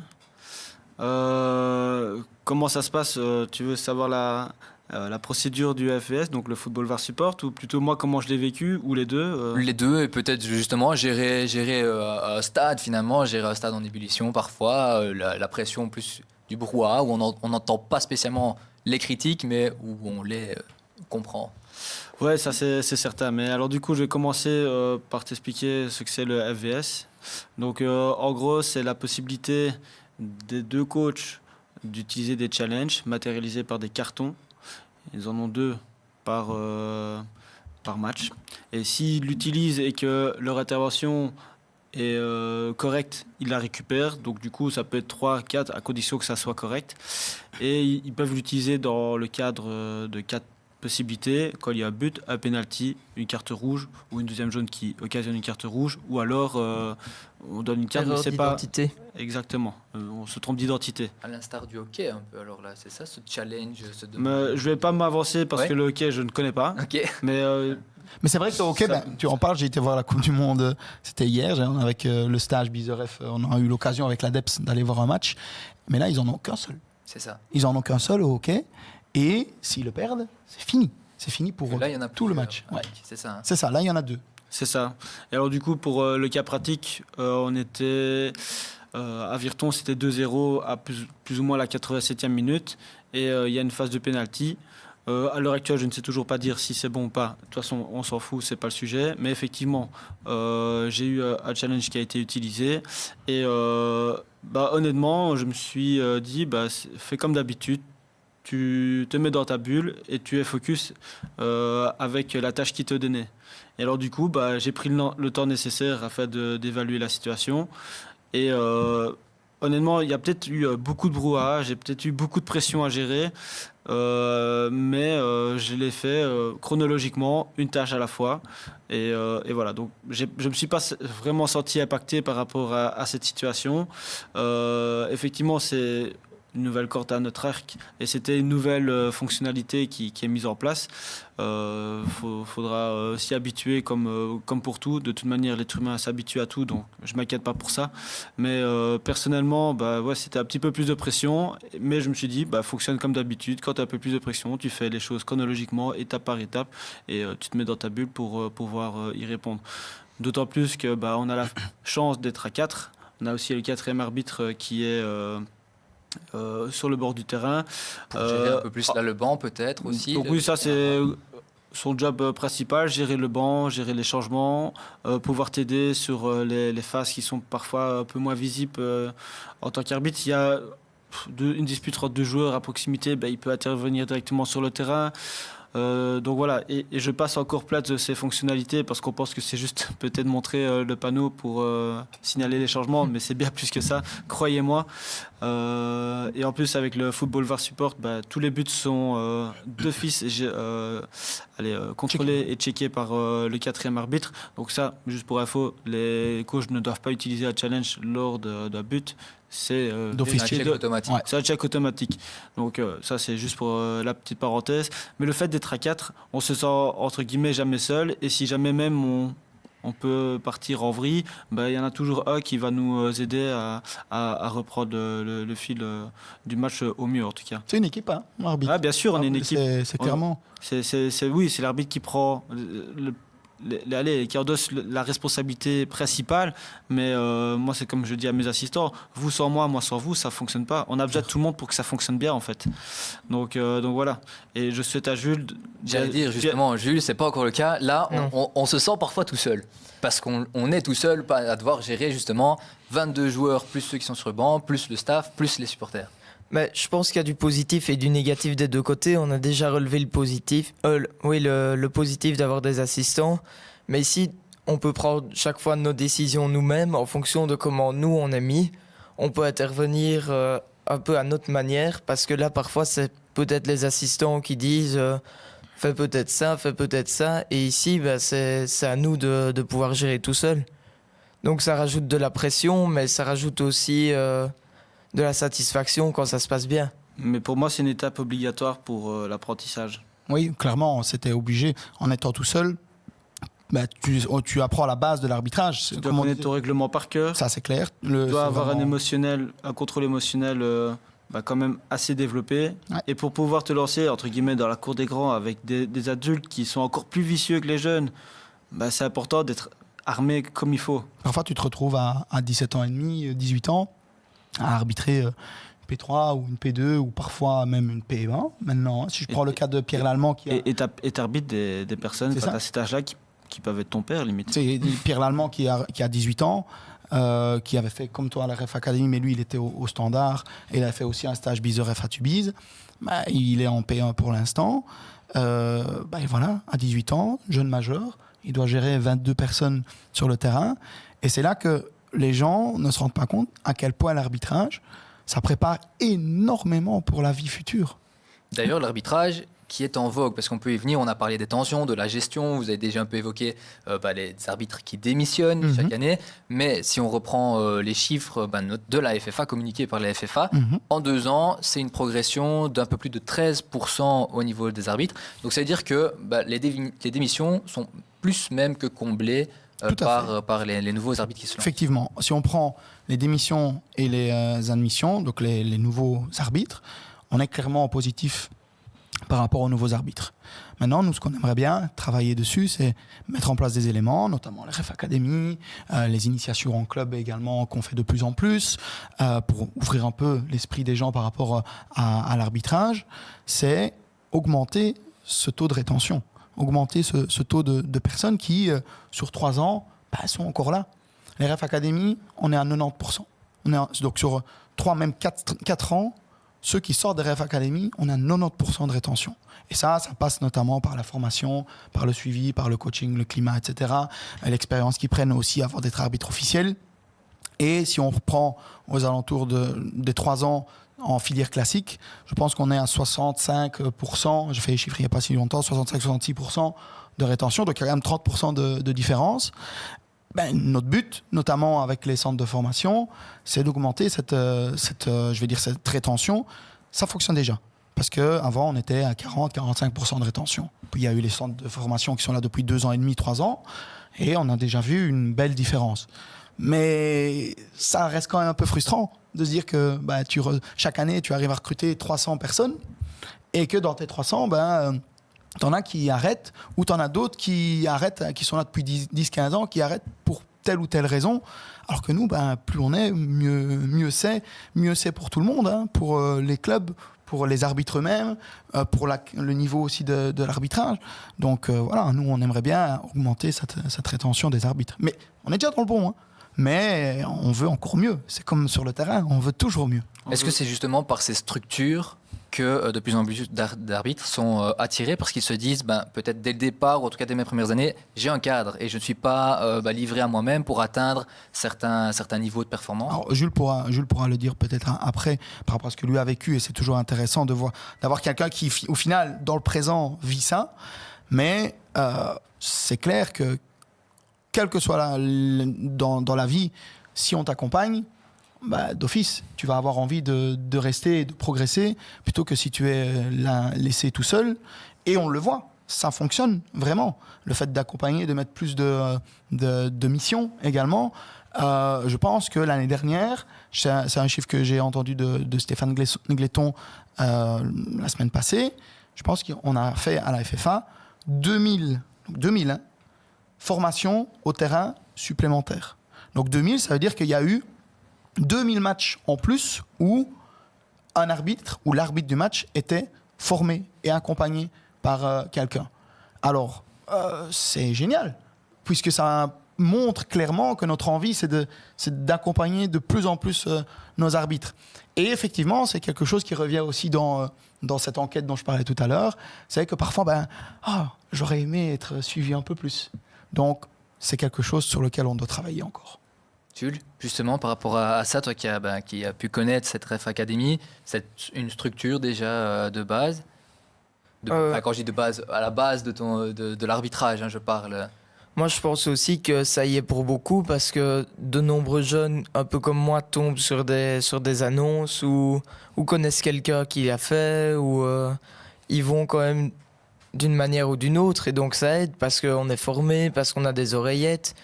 Comment ça se passe? Tu veux savoir la procédure du FVS, donc le football VAR support, ou plutôt moi, comment je l'ai vécu, ou les deux Les deux, et peut-être justement gérer un stade, finalement, gérer un stade en ébullition parfois, la pression plus du brouhaha, où on n'entend pas spécialement les critiques, mais où on les comprend. Ouais, ça c'est certain. Mais alors du coup, je vais commencer par t'expliquer ce que c'est le FVS. Donc en gros, c'est la possibilité des 2 coachs d'utiliser des challenges matérialisés par des cartons. Ils en ont 2 par match. Et s'ils l'utilisent et que leur intervention est correcte, ils la récupèrent. Donc du coup, ça peut être 3, 4, à condition que ça soit correct. Et ils peuvent l'utiliser dans le cadre de 4 possibilités, quand il y a un but, un penalty, une carte rouge ou une deuxième jaune qui occasionne une carte rouge, ou alors on donne une carte, mais c'est pas exactement, on se trompe d'identité. À l'instar du hockey un peu, alors là, c'est ça, ce challenge, Mais je vais pas m'avancer parce que le hockey, je ne connais pas. Mais c'est vrai que le hockey, tu en parles, j'ai été voir la Coupe du Monde, c'était hier, avec le stage Bizeref, on a eu l'occasion avec l'ADEPS d'aller voir un match, mais là, ils en ont qu'un seul. C'est ça. Ils en ont qu'un seul au hockey. Et s'ils le perdent, c'est fini. C'est fini pour là, il y en a tout le match. Ouais. C'est ça. Hein. C'est ça, là, il y en a 2. C'est ça. Et alors, du coup, pour le cas pratique, on était à Virton, c'était 2-0 à plus ou moins la 87e minute. Et il y a une phase de pénalty. À l'heure actuelle, je ne sais toujours pas dire si c'est bon ou pas. De toute façon, on s'en fout, c'est pas le sujet. Mais effectivement, j'ai eu un challenge qui a été utilisé. Et honnêtement, je me suis dit, fais comme d'habitude. Tu te mets dans ta bulle et tu es focus avec la tâche qui te donnait. Et alors du coup, j'ai pris le temps nécessaire afin d'évaluer la situation. Et honnêtement, il y a peut-être eu beaucoup de brouhaha, j'ai peut-être eu beaucoup de pression à gérer, mais je l'ai fait chronologiquement, une tâche à la fois. Et voilà, donc je ne me suis pas vraiment senti impacté par rapport à cette situation. Effectivement, c'est une nouvelle corde à notre arc et c'était une nouvelle fonctionnalité qui est mise en place. Faudra s'y habituer comme pour tout. De toute manière, l'être humain s'habitue à tout, donc je m'inquiète pas pour ça. Mais personnellement, c'était un petit peu plus de pression, mais je me suis dit, fonctionne comme d'habitude. Quand tu as un peu plus de pression, tu fais les choses chronologiquement, étape par étape, et tu te mets dans ta bulle pour pouvoir y répondre. D'autant plus que on a la chance d'être à 4. On a aussi le 4e arbitre qui est sur le bord du terrain. Pour gérer un peu plus là, le banc peut-être aussi. Donc oui, ça c'est son job principal, gérer le banc, gérer les changements, pouvoir t'aider sur les phases qui sont parfois un peu moins visibles en tant qu'arbitre. Il y a une dispute entre 2 joueurs à proximité, il peut intervenir directement sur le terrain. Donc voilà, et je passe encore plat de ces fonctionnalités parce qu'on pense que c'est juste peut-être montrer le panneau pour signaler les changements, mais c'est bien plus que ça, croyez-moi. Et en plus avec le Football VAR Support, tous les buts sont d'office contrôlés et checkés par le 4e arbitre. Donc ça, juste pour info, les coachs ne doivent pas utiliser un challenge lors d'un but. C'est un check automatique. Ouais, c'est un check automatique. Donc ça c'est juste pour la petite parenthèse. Mais le fait d'être à 4, on se sent entre guillemets jamais seul. Et si jamais même on peut partir en vrille, il y en a toujours un qui va nous aider à reprendre le fil du match au mieux en tout cas. C'est une équipe, hein, l'arbitre. Ah, bien sûr, on est une équipe. C'est clairement. C'est l'arbitre qui prend qui endosse la responsabilité principale, mais moi c'est comme je dis à mes assistants, vous sans moi, moi sans vous, ça fonctionne pas. On a besoin de tout le monde pour que ça fonctionne bien en fait. Donc voilà. Et je souhaite à Jules. J'allais dire justement, Jules, c'est pas encore le cas. Là, on se sent parfois tout seul. Parce qu'on est tout seul à devoir gérer justement 22 joueurs, plus ceux qui sont sur le banc, plus le staff, plus les supporters. Mais je pense qu'il y a du positif et du négatif des deux côtés. On a déjà relevé le positif, le positif d'avoir des assistants. Mais ici, on peut prendre chaque fois nos décisions nous-mêmes en fonction de comment nous on est mis. On peut intervenir un peu à notre manière parce que là, parfois, c'est peut-être les assistants qui disent fais peut-être ça, fais peut-être ça. Et ici, c'est à nous de pouvoir gérer tout seul. Donc ça rajoute de la pression, mais ça rajoute aussi de la satisfaction quand ça se passe bien. Mais pour moi, c'est une étape obligatoire pour l'apprentissage. Oui, clairement, c'était obligé. En étant tout seul, tu apprends la base de l'arbitrage. Tu dois connaître ton règlement par cœur. Ça, c'est clair. Tu dois avoir un contrôle émotionnel quand même assez développé. Ouais. Et pour pouvoir te lancer, entre guillemets, dans la cour des grands avec des adultes qui sont encore plus vicieux que les jeunes, c'est important d'être armé comme il faut. Parfois, tu te retrouves à 17 ans et demi, 18 ans, à arbitrer une P3 ou une P2 ou parfois même une P1 maintenant. Si je prends le cas de Pierre Lallemand qui Et t'arbitres des personnes à cet âge-là qui peuvent être ton père limite. C'est Pierre Lallemand qui a 18 ans, qui avait fait comme toi à la Ref Academy, mais lui, il était au Standard, et il a fait aussi un stage Bise Ref à Tubize. Il est en P1 pour l'instant. Et voilà, à 18 ans, jeune majeur, il doit gérer 22 personnes sur le terrain. Et c'est là que les gens ne se rendent pas compte à quel point l'arbitrage, ça prépare énormément pour la vie future. D'ailleurs, l'arbitrage qui est en vogue, parce qu'on peut y venir, on a parlé des tensions, de la gestion, vous avez déjà un peu évoqué les arbitres qui démissionnent chaque année, mais si on reprend les chiffres de la FFA, communiqués par la FFA, en 2 ans, c'est une progression d'un peu plus de 13% au niveau des arbitres. Donc ça veut dire que les démissions sont plus même que comblées par les nouveaux arbitres qui se lancent. Effectivement, si on prend les démissions et les admissions, donc les nouveaux arbitres, on est clairement en positif par rapport aux nouveaux arbitres. Maintenant, nous, ce qu'on aimerait bien travailler dessus, c'est mettre en place des éléments, notamment la Ref Academy, les initiations en club également qu'on fait de plus en plus, pour ouvrir un peu l'esprit des gens par rapport à l'arbitrage, c'est augmenter ce taux de rétention, augmenter ce taux de personnes qui, sur 3 ans, sont encore là. Les Ref Academy, on est à 90%. Donc sur 3, même 4 ans, ceux qui sortent des Ref Academy, on a 90% de rétention. Et ça passe notamment par la formation, par le suivi, par le coaching, le climat, etc. L'expérience qu'ils prennent aussi avant d'être arbitre officiel. Et si on reprend aux alentours des 3 ans en filière classique, je pense qu'on est à 65%, j'ai fait les chiffres il n'y a pas si longtemps, 65-66% de rétention, donc il y a quand même 30% de différence. Notre but, notamment avec les centres de formation, c'est d'augmenter cette rétention. Ça fonctionne déjà. Parce qu'avant, on était à 40-45% de rétention. Puis il y a eu les centres de formation qui sont là depuis 2 ans et demi, 3 ans. Et on a déjà vu une belle différence. Mais ça reste quand même un peu frustrant de se dire que chaque année, tu arrives à recruter 300 personnes et que dans tes 300, t'en as qui arrêtent, ou t'en as d'autres qui arrêtent, qui sont là depuis 10-15 ans, qui arrêtent pour telle ou telle raison. Alors que nous, plus on est, mieux c'est pour tout le monde, hein, pour les clubs, pour les arbitres eux-mêmes, pour le niveau aussi de l'arbitrage. Donc voilà, nous, on aimerait bien augmenter cette rétention des arbitres. Mais on est déjà dans le bon, hein. Mais on veut encore mieux. C'est comme sur le terrain, on veut toujours mieux. Est-ce que c'est justement par ces structures que de plus en plus d'arbitres sont attirés parce qu'ils se disent, peut-être dès le départ, ou en tout cas dès mes premières années, j'ai un cadre et je ne suis pas livré à moi-même pour atteindre certains niveaux de performance? Alors, Jules pourra le dire peut-être après, par rapport à ce que lui a vécu, et c'est toujours intéressant d'avoir quelqu'un qui, au final, dans le présent, vit ça. Mais c'est clair que, quel que soit dans la vie, si on t'accompagne, d'office, tu vas avoir envie de rester et de progresser plutôt que si tu es laissé tout seul. Et on le voit, ça fonctionne vraiment. Le fait d'accompagner, de mettre plus de missions également. Je pense que l'année dernière, c'est un chiffre que j'ai entendu de Stéphane Gletton la semaine passée, je pense qu'on a fait à la FFA 2000 formations au terrain supplémentaires. Donc 2000, ça veut dire qu'il y a eu 2000 matchs en plus où un arbitre ou l'arbitre du match était formé et accompagné par quelqu'un. Alors, c'est génial, puisque ça montre clairement que notre envie, c'est d'accompagner de plus en plus nos arbitres. Et effectivement, c'est quelque chose qui revient aussi dans cette enquête dont je parlais tout à l'heure. C'est que parfois, j'aurais aimé être suivi un peu plus. Donc, c'est quelque chose sur lequel on doit travailler encore. Jules, justement, par rapport à ça, toi qui as pu connaître cette Ref Academy, c'est une structure déjà de base quand je dis de base, à la base de l'arbitrage, hein, je parle. Moi, je pense aussi que ça y est pour beaucoup parce que de nombreux jeunes, un peu comme moi, tombent sur des annonces ou connaissent quelqu'un qui l'a fait ou ils vont quand même d'une manière ou d'une autre. Et donc, ça aide parce qu'on est formé, parce qu'on a des oreillettes,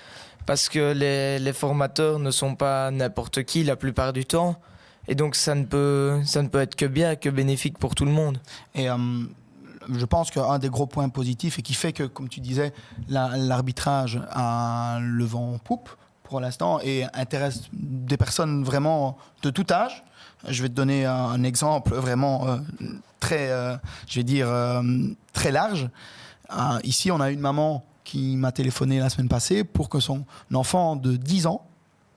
parce que les formateurs ne sont pas n'importe qui la plupart du temps. Et donc, ça ne peut être que bien, que bénéfique pour tout le monde. Et je pense qu'un des gros points positifs et qui fait que, comme tu disais, l'arbitrage a le vent en poupe pour l'instant et intéresse des personnes vraiment de tout âge. Je vais te donner un exemple vraiment très large. Ici, on a une maman qui m'a téléphoné la semaine passée pour que son enfant de 10 ans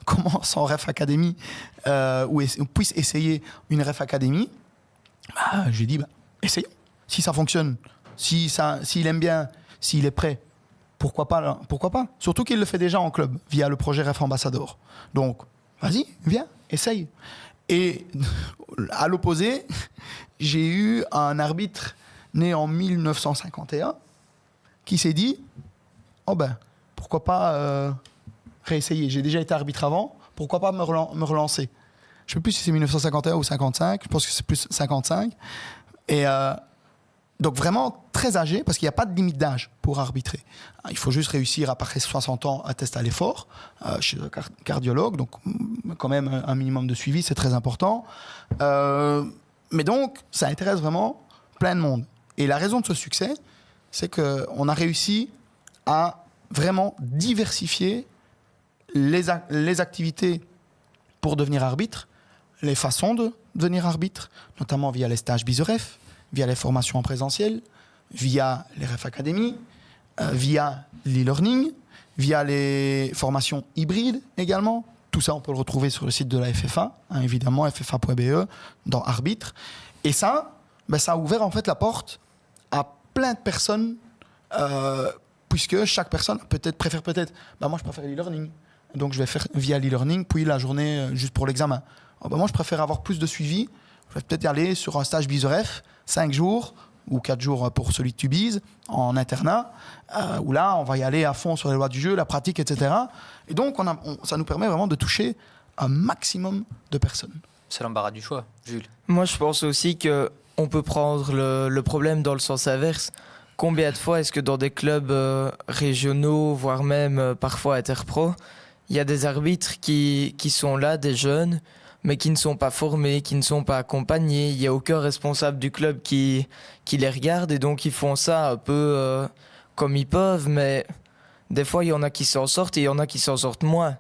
commence en Ref Academy ou puisse essayer une Ref Academy, j'ai dit, essayons. Si ça fonctionne, s'il aime bien, s'il est prêt, pourquoi pas là, pourquoi pas. Surtout qu'il le fait déjà en club, via le projet Ref Ambassador. Donc, vas-y, viens, essaye. Et à l'opposé, j'ai eu un arbitre né en 1951 qui s'est dit, pourquoi pas réessayer. J'ai déjà été arbitre avant, pourquoi pas me relancer. Je ne sais plus si c'est 1951 ou 55, je pense que c'est plus 55. Et donc vraiment très âgé, parce qu'il n'y a pas de limite d'âge pour arbitrer. Il faut juste réussir après 60 ans à tester à l'effort, chez un cardiologue, donc quand même un minimum de suivi, c'est très important. Mais donc, ça intéresse vraiment plein de monde. Et la raison de ce succès, c'est qu'on a réussi à vraiment diversifier les activités pour devenir arbitre, les façons de devenir arbitre, notamment via les stages BISEREF, via les formations en présentiel, via les Ref Academy, via l'e-learning, via les formations hybrides également. Tout ça, on peut le retrouver sur le site de la FFA, évidemment, ffa.be, dans Arbitre. Et ça, ça a ouvert en fait la porte à plein de personnes, puisque chaque personne préfère peut-être, moi je préfère l'e-learning, donc je vais faire via l'e-learning, puis la journée juste pour l'examen. Moi je préfère avoir plus de suivi, je vais peut-être y aller sur un stage BISEREF, 5 jours ou 4 jours pour celui de Tubize, en internat, où là on va y aller à fond sur les lois du jeu, la pratique, etc. Et donc ça nous permet vraiment de toucher un maximum de personnes. C'est l'embarras du choix, Jules. Moi, je pense aussi qu'on peut prendre le problème dans le sens inverse. Combien de fois est-ce que dans des clubs régionaux, voire même parfois interpro, il y a des arbitres qui sont là, des jeunes, mais qui ne sont pas formés, qui ne sont pas accompagnés. Il n'y a aucun responsable du club qui les regarde, et donc ils font ça un peu comme ils peuvent, mais des fois, il y en a qui s'en sortent et il y en a qui s'en sortent moins.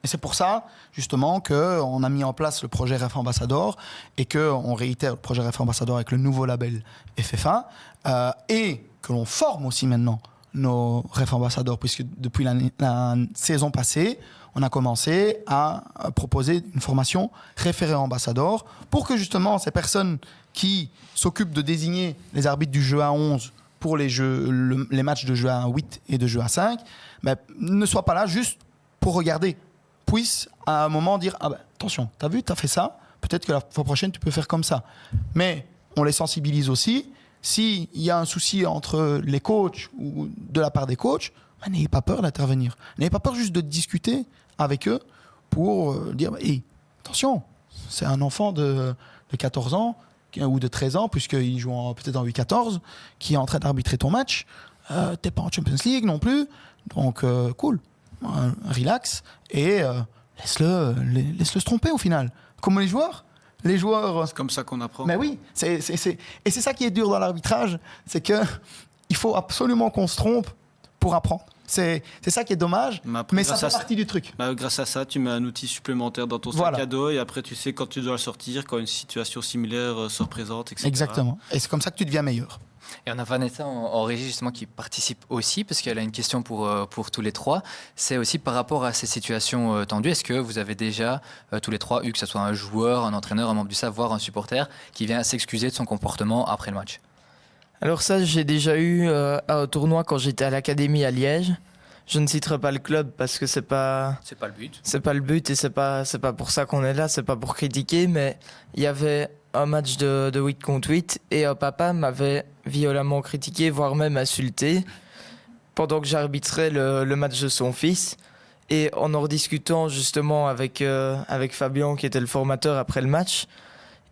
Et c'est pour ça, justement, qu'on a mis en place le projet Ref Ambassador et qu'on réitère le projet Ref Ambassador avec le nouveau label FFA et que l'on forme aussi maintenant nos Ref Ambassadors, puisque depuis la saison passée, on a commencé à proposer une formation référé ambassadeur pour que justement ces personnes qui s'occupent de désigner les arbitres du jeu à 11 pour les matchs de jeu à 8 et de jeu à 5 ne soient pas là juste pour regarder, puissent à un moment dire attention, t'as vu, t'as fait ça, peut-être que la fois prochaine tu peux faire comme ça. Mais on les sensibilise aussi. S'il y a un souci entre les coachs ou de la part des coachs, n'ayez pas peur d'intervenir. N'ayez pas peur juste de discuter avec eux pour dire attention, c'est un enfant de 14 ans ou de 13 ans, puisqu'il joue peut-être en 8-14, qui est en train d'arbitrer ton match. T'es pas en Champions League non plus, donc cool, relax, et laisse-le se tromper au final. Comme les joueurs. Les joueurs... C'est comme ça qu'on apprend. Mais oui, et c'est ça qui est dur dans l'arbitrage, c'est qu'il faut absolument qu'on se trompe pour apprendre. C'est ça qui est dommage, mais ça fait partie du truc. Grâce à ça, tu mets un outil supplémentaire dans ton sac à dos, et après tu sais quand tu dois le sortir, quand une situation similaire se représente, etc. Exactement, et c'est comme ça que tu deviens meilleur. Et on a Vanessa en régie justement qui participe aussi, parce qu'elle a une question pour tous les trois. C'est aussi par rapport à ces situations tendues. Est-ce que vous avez déjà tous les trois eu, que ce soit un joueur, un entraîneur, un membre du staff, voire un supporter, qui vient s'excuser de son comportement après le match? Alors ça, j'ai déjà eu à un tournoi quand j'étais à l'Académie à Liège. Je ne citerai pas le club parce que c'est pas le but. C'est pas le but, et c'est pas pour ça qu'on est là, c'est pas pour critiquer, mais il y avait un match de 8 contre 8 et un papa m'avait violemment critiqué, voire même insulté, pendant que j'arbitrais le match de son fils. Et en rediscutant justement avec Fabien, qui était le formateur après le match,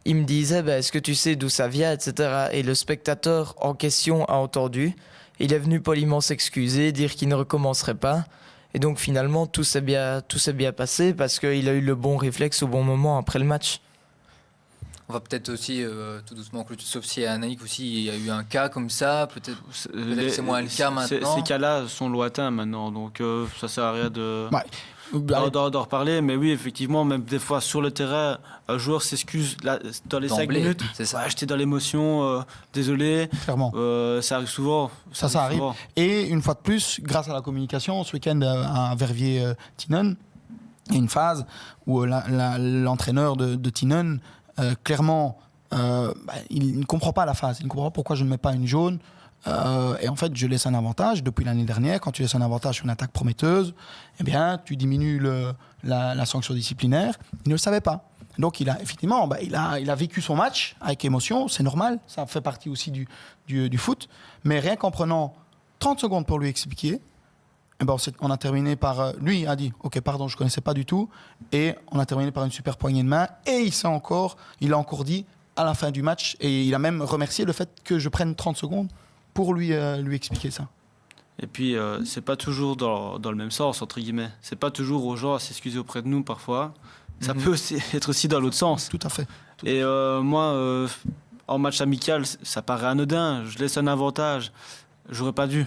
il me disait est-ce que tu sais d'où ça vient, etc. Et le spectateur en question a entendu. Il est venu poliment s'excuser, dire qu'il ne recommencerait pas. Et donc finalement, tout s'est bien passé parce qu'il a eu le bon réflexe au bon moment après le match. On va peut-être aussi tout doucement clôturer, sauf si à Anaïk aussi il y a eu un cas comme ça, peut-être que c'est moins le cas maintenant. Ces cas-là sont lointains maintenant, donc ça sert à rien d'en reparler. Mais oui, effectivement, même des fois sur le terrain, un joueur s'excuse dans les 5 minutes. C'est ça. J'étais dans l'émotion, désolé. Clairement. Ça arrive souvent. Ça arrive. Souvent. Et une fois de plus, grâce à la communication, ce week-end à Verviers-Tinon, il y a une phase où l'entraîneur de Tienen, clairement, il ne comprend pas la phase. Il ne comprend pas pourquoi je ne mets pas une jaune. Et en fait, je laisse un avantage. Depuis l'année dernière, quand tu laisses un avantage sur une attaque prometteuse, eh bien, tu diminues la sanction disciplinaire. Il ne le savait pas. Donc, effectivement, il a vécu son match avec émotion. C'est normal. Ça fait partie aussi du foot. Mais rien qu'en prenant 30 secondes pour lui expliquer, eh ben, on a terminé par... lui a dit, OK, pardon, je ne connaissais pas du tout. Et on a terminé par une super poignée de main. Et il a encore dit à la fin du match, et il a même remercié le fait que je prenne 30 secondes pour lui expliquer ça. Et puis, c'est pas toujours dans le même sens, entre guillemets. C'est pas toujours aux gens à s'excuser auprès de nous, parfois. Ça peut être aussi dans l'autre sens. Tout à fait. Et moi, en match amical, ça paraît anodin. Je laisse un avantage. J'aurais pas dû.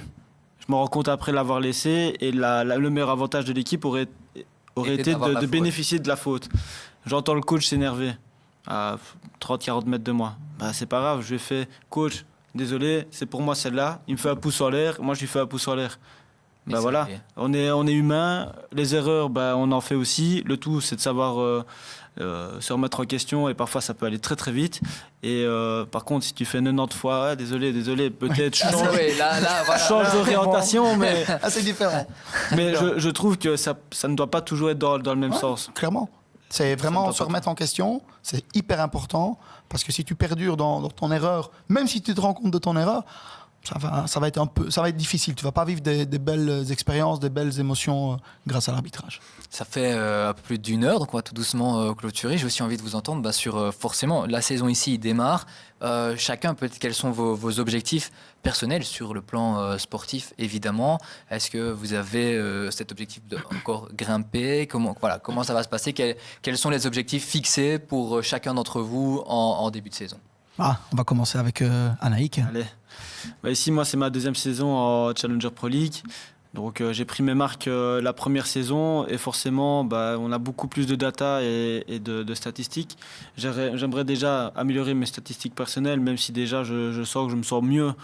Je me rends compte après l'avoir laissé. Et le meilleur avantage de l'équipe aurait été de bénéficier de la faute. J'entends le coach s'énerver à 30-40 mètres de moi. C'est pas grave, je lui ai fait « Coach, désolé, c'est pour moi celle-là. Il me fait un pouce en l'air, moi je lui fais un pouce en l'air. » Voilà, on est humain, les erreurs, on en fait aussi. Le tout, c'est de savoir se remettre en question, et parfois ça peut aller très très vite. Et par contre, si tu fais 90 fois, désolé, peut-être change d'orientation, mais c'est différent. Mais je trouve que ça ne doit pas toujours être dans le même sens. Clairement. C'est vraiment se remettre en question, c'est hyper important, parce que si tu perdures dans ton erreur, même si tu te rends compte de ton erreur, ça va être difficile. Tu vas pas vivre des belles expériences, des belles émotions grâce à l'arbitrage. Ça fait un peu plus d'une heure, donc on va tout doucement clôturer. J'ai aussi envie de vous entendre sur forcément la saison ici démarre. Chacun peut-être quels sont vos objectifs personnels sur le plan sportif évidemment. Est-ce que vous avez cet objectif de encore grimper? Comment ça va se passer? Quels sont les objectifs fixés pour chacun d'entre vous en début de saison? On va commencer avec Anaïk. Allez. Ici, moi, c'est ma deuxième saison en Challenger Pro League. Donc, j'ai pris mes marques la première saison, et forcément, on a beaucoup plus de data et de statistiques. J'aimerais déjà améliorer mes statistiques personnelles, même si déjà je sens que je me sens mieux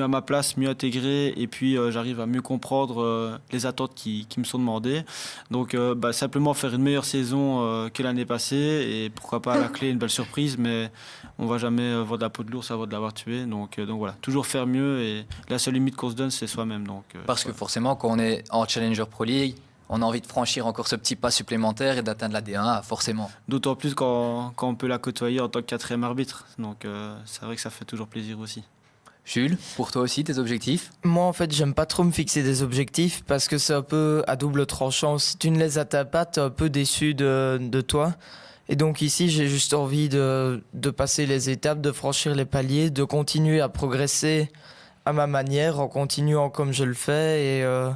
à ma place, mieux intégré, et puis j'arrive à mieux comprendre les attentes qui me sont demandées. Donc, simplement faire une meilleure saison que l'année passée, et pourquoi pas à la clé une belle surprise, mais on va jamais voir de la peau de l'ours avant de l'avoir tué. Donc voilà, toujours faire mieux, et la seule limite qu'on se donne, c'est soi-même. Parce que forcément, quand on est en Challenger Pro League, on a envie de franchir encore ce petit pas supplémentaire et d'atteindre la D1A, forcément. D'autant plus quand on peut la côtoyer en tant que 4e arbitre. Donc c'est vrai que ça fait toujours plaisir aussi. Jules, pour toi aussi, tes objectifs? Moi, en fait, j'aime pas trop me fixer des objectifs parce que c'est un peu à double tranchant. Si tu ne les atteins pas, tu es un peu déçu de toi. Et donc ici, j'ai juste envie de passer les étapes, de franchir les paliers, de continuer à progresser à ma manière, en continuant comme je le fais, et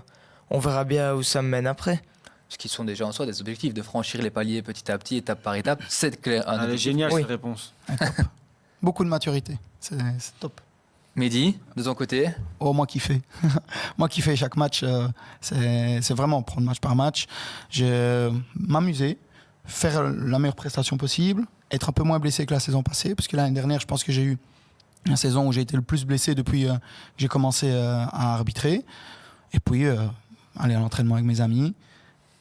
on verra bien où ça me mène après. Ce qui sont déjà en soi des objectifs, de franchir les paliers petit à petit, étape par étape, c'est clair. Elle est géniale, cette réponse. Beaucoup de maturité, c'est top. Mehdi, de ton côté? Moi qui fais. Moi qui fais chaque match, c'est vraiment prendre match par match. M'amuser, faire la meilleure prestation possible, être un peu moins blessé que la saison passée, parce que l'année dernière, je pense que j'ai eu une saison où j'ai été le plus blessé depuis que j'ai commencé à arbitrer. Et puis, aller à l'entraînement avec mes amis.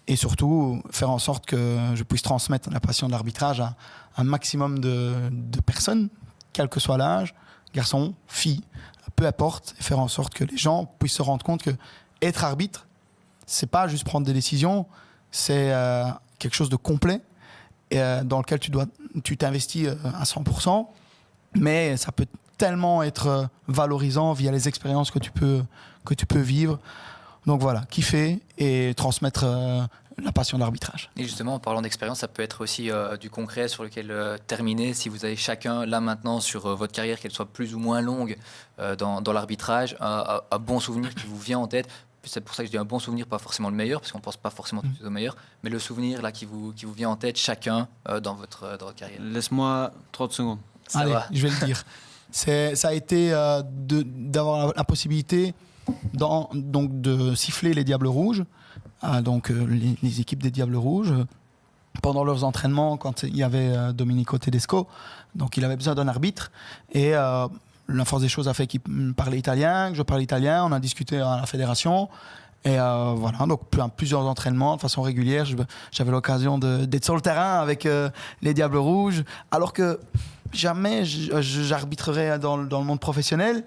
Et surtout, faire en sorte que je puisse transmettre la passion de l'arbitrage à un maximum de personnes, quel que soit l'âge, garçons, filles, peu importe. Et faire en sorte que les gens puissent se rendre compte que être arbitre, c'est pas juste prendre des décisions, c'est quelque chose de complet et, dans lequel tu t'investis à 100%. Mais ça peut tellement être valorisant via les expériences que tu peux vivre. Donc voilà, kiffer et transmettre la passion de l'arbitrage. Et justement, en parlant d'expérience, ça peut être aussi du concret sur lequel terminer. Si vous avez chacun, là maintenant, sur votre carrière, qu'elle soit plus ou moins longue dans l'arbitrage, un bon souvenir qui vous vient en tête. C'est pour ça que je dis un bon souvenir, pas forcément le meilleur, parce qu'on ne pense pas forcément tout au meilleur, mais le souvenir là, qui vous vient en tête, chacun, dans votre carrière. Laisse-moi 30 secondes. Allez, je vais le dire. Ça a été d'avoir la possibilité de siffler les Diables Rouges, donc les équipes des Diables Rouges, pendant leurs entraînements, quand il y avait Domenico Tedesco. Donc il avait besoin d'un arbitre, et la force des choses a fait qu'il parlait italien, que je parlais italien. On a discuté à la fédération, Et voilà, donc plusieurs entraînements de façon régulière. J'avais l'occasion d'être sur le terrain avec les Diables Rouges, alors que jamais j'arbitrerai dans le monde professionnel.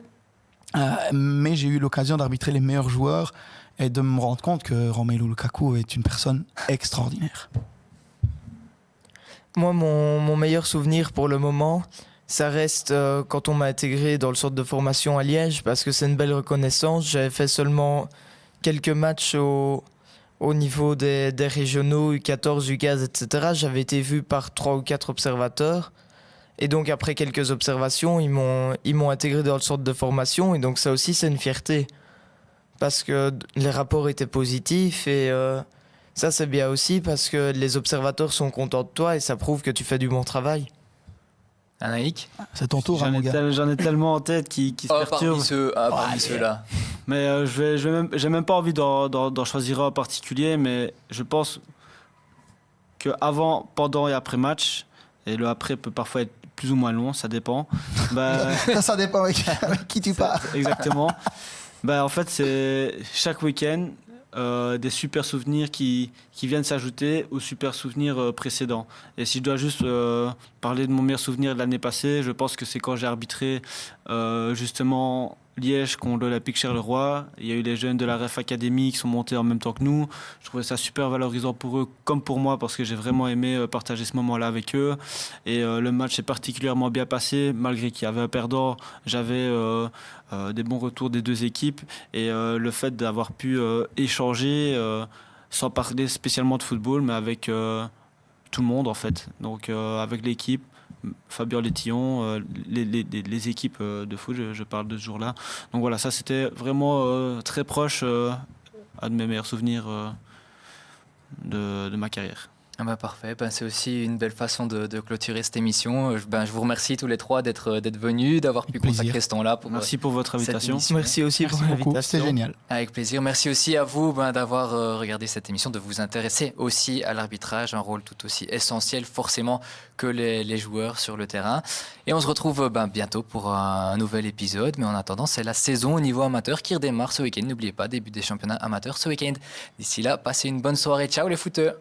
Mais j'ai eu l'occasion d'arbitrer les meilleurs joueurs et de me rendre compte que Romelu Lukaku est une personne extraordinaire. Moi, mon meilleur souvenir pour le moment, ça reste quand on m'a intégré dans le centre de formation à Liège, parce que c'est une belle reconnaissance. J'avais fait seulement quelques matchs au niveau des régionaux, U14, U15, etc. J'avais été vu par 3 ou 4 observateurs. Et donc, après quelques observations, ils m'ont intégré dans le centre de formation. Et donc, ça aussi, c'est une fierté. Parce que les rapports étaient positifs. Et ça, c'est bien aussi parce que les observateurs sont contents de toi et ça prouve que tu fais du bon travail. Anaïk? C'est ton tour, mon gars. J'en ai tellement en tête qui se perturbent. Parmi ceux-là. Mais j'ai même pas envie d'en choisir un en particulier, mais je pense que avant, pendant et après match, et le après peut parfois être plus ou moins long, ça dépend. Ça dépend avec qui tu pars. Exactement. En fait, c'est chaque week-end des super souvenirs qui viennent s'ajouter aux super souvenirs précédents. Et si je dois juste parler de mon meilleur souvenir de l'année passée, je pense que c'est quand j'ai arbitré justement Liège contre l'Olympique Charleroi. Il y a eu les jeunes de la Ref Academy qui sont montés en même temps que nous. Je trouvais ça super valorisant pour eux comme pour moi parce que j'ai vraiment aimé partager ce moment-là avec eux. Et le match s'est particulièrement bien passé malgré qu'il y avait un perdant. J'avais des bons retours des deux équipes et le fait d'avoir pu échanger sans parler spécialement de football mais avec tout le monde en fait. Donc avec l'équipe, Fabien Létillon, les équipes de foot, je parle de ce jour-là. Donc voilà, ça c'était vraiment très proche à de mes meilleurs souvenirs de ma carrière. Parfait, c'est aussi une belle façon de clôturer cette émission. Je vous remercie tous les trois d'être venus, d'avoir pu consacrer ce temps-là. Merci pour votre invitation. Merci aussi pour l'invitation. C'était génial. Avec plaisir. Merci aussi à vous d'avoir regardé cette émission, de vous intéresser aussi à l'arbitrage, un rôle tout aussi essentiel forcément que les joueurs sur le terrain. Et on se retrouve bientôt pour un nouvel épisode. Mais en attendant, c'est la saison au niveau amateur qui redémarre ce week-end. N'oubliez pas, début des championnats amateurs ce week-end. D'ici là, passez une bonne soirée. Ciao les footeux!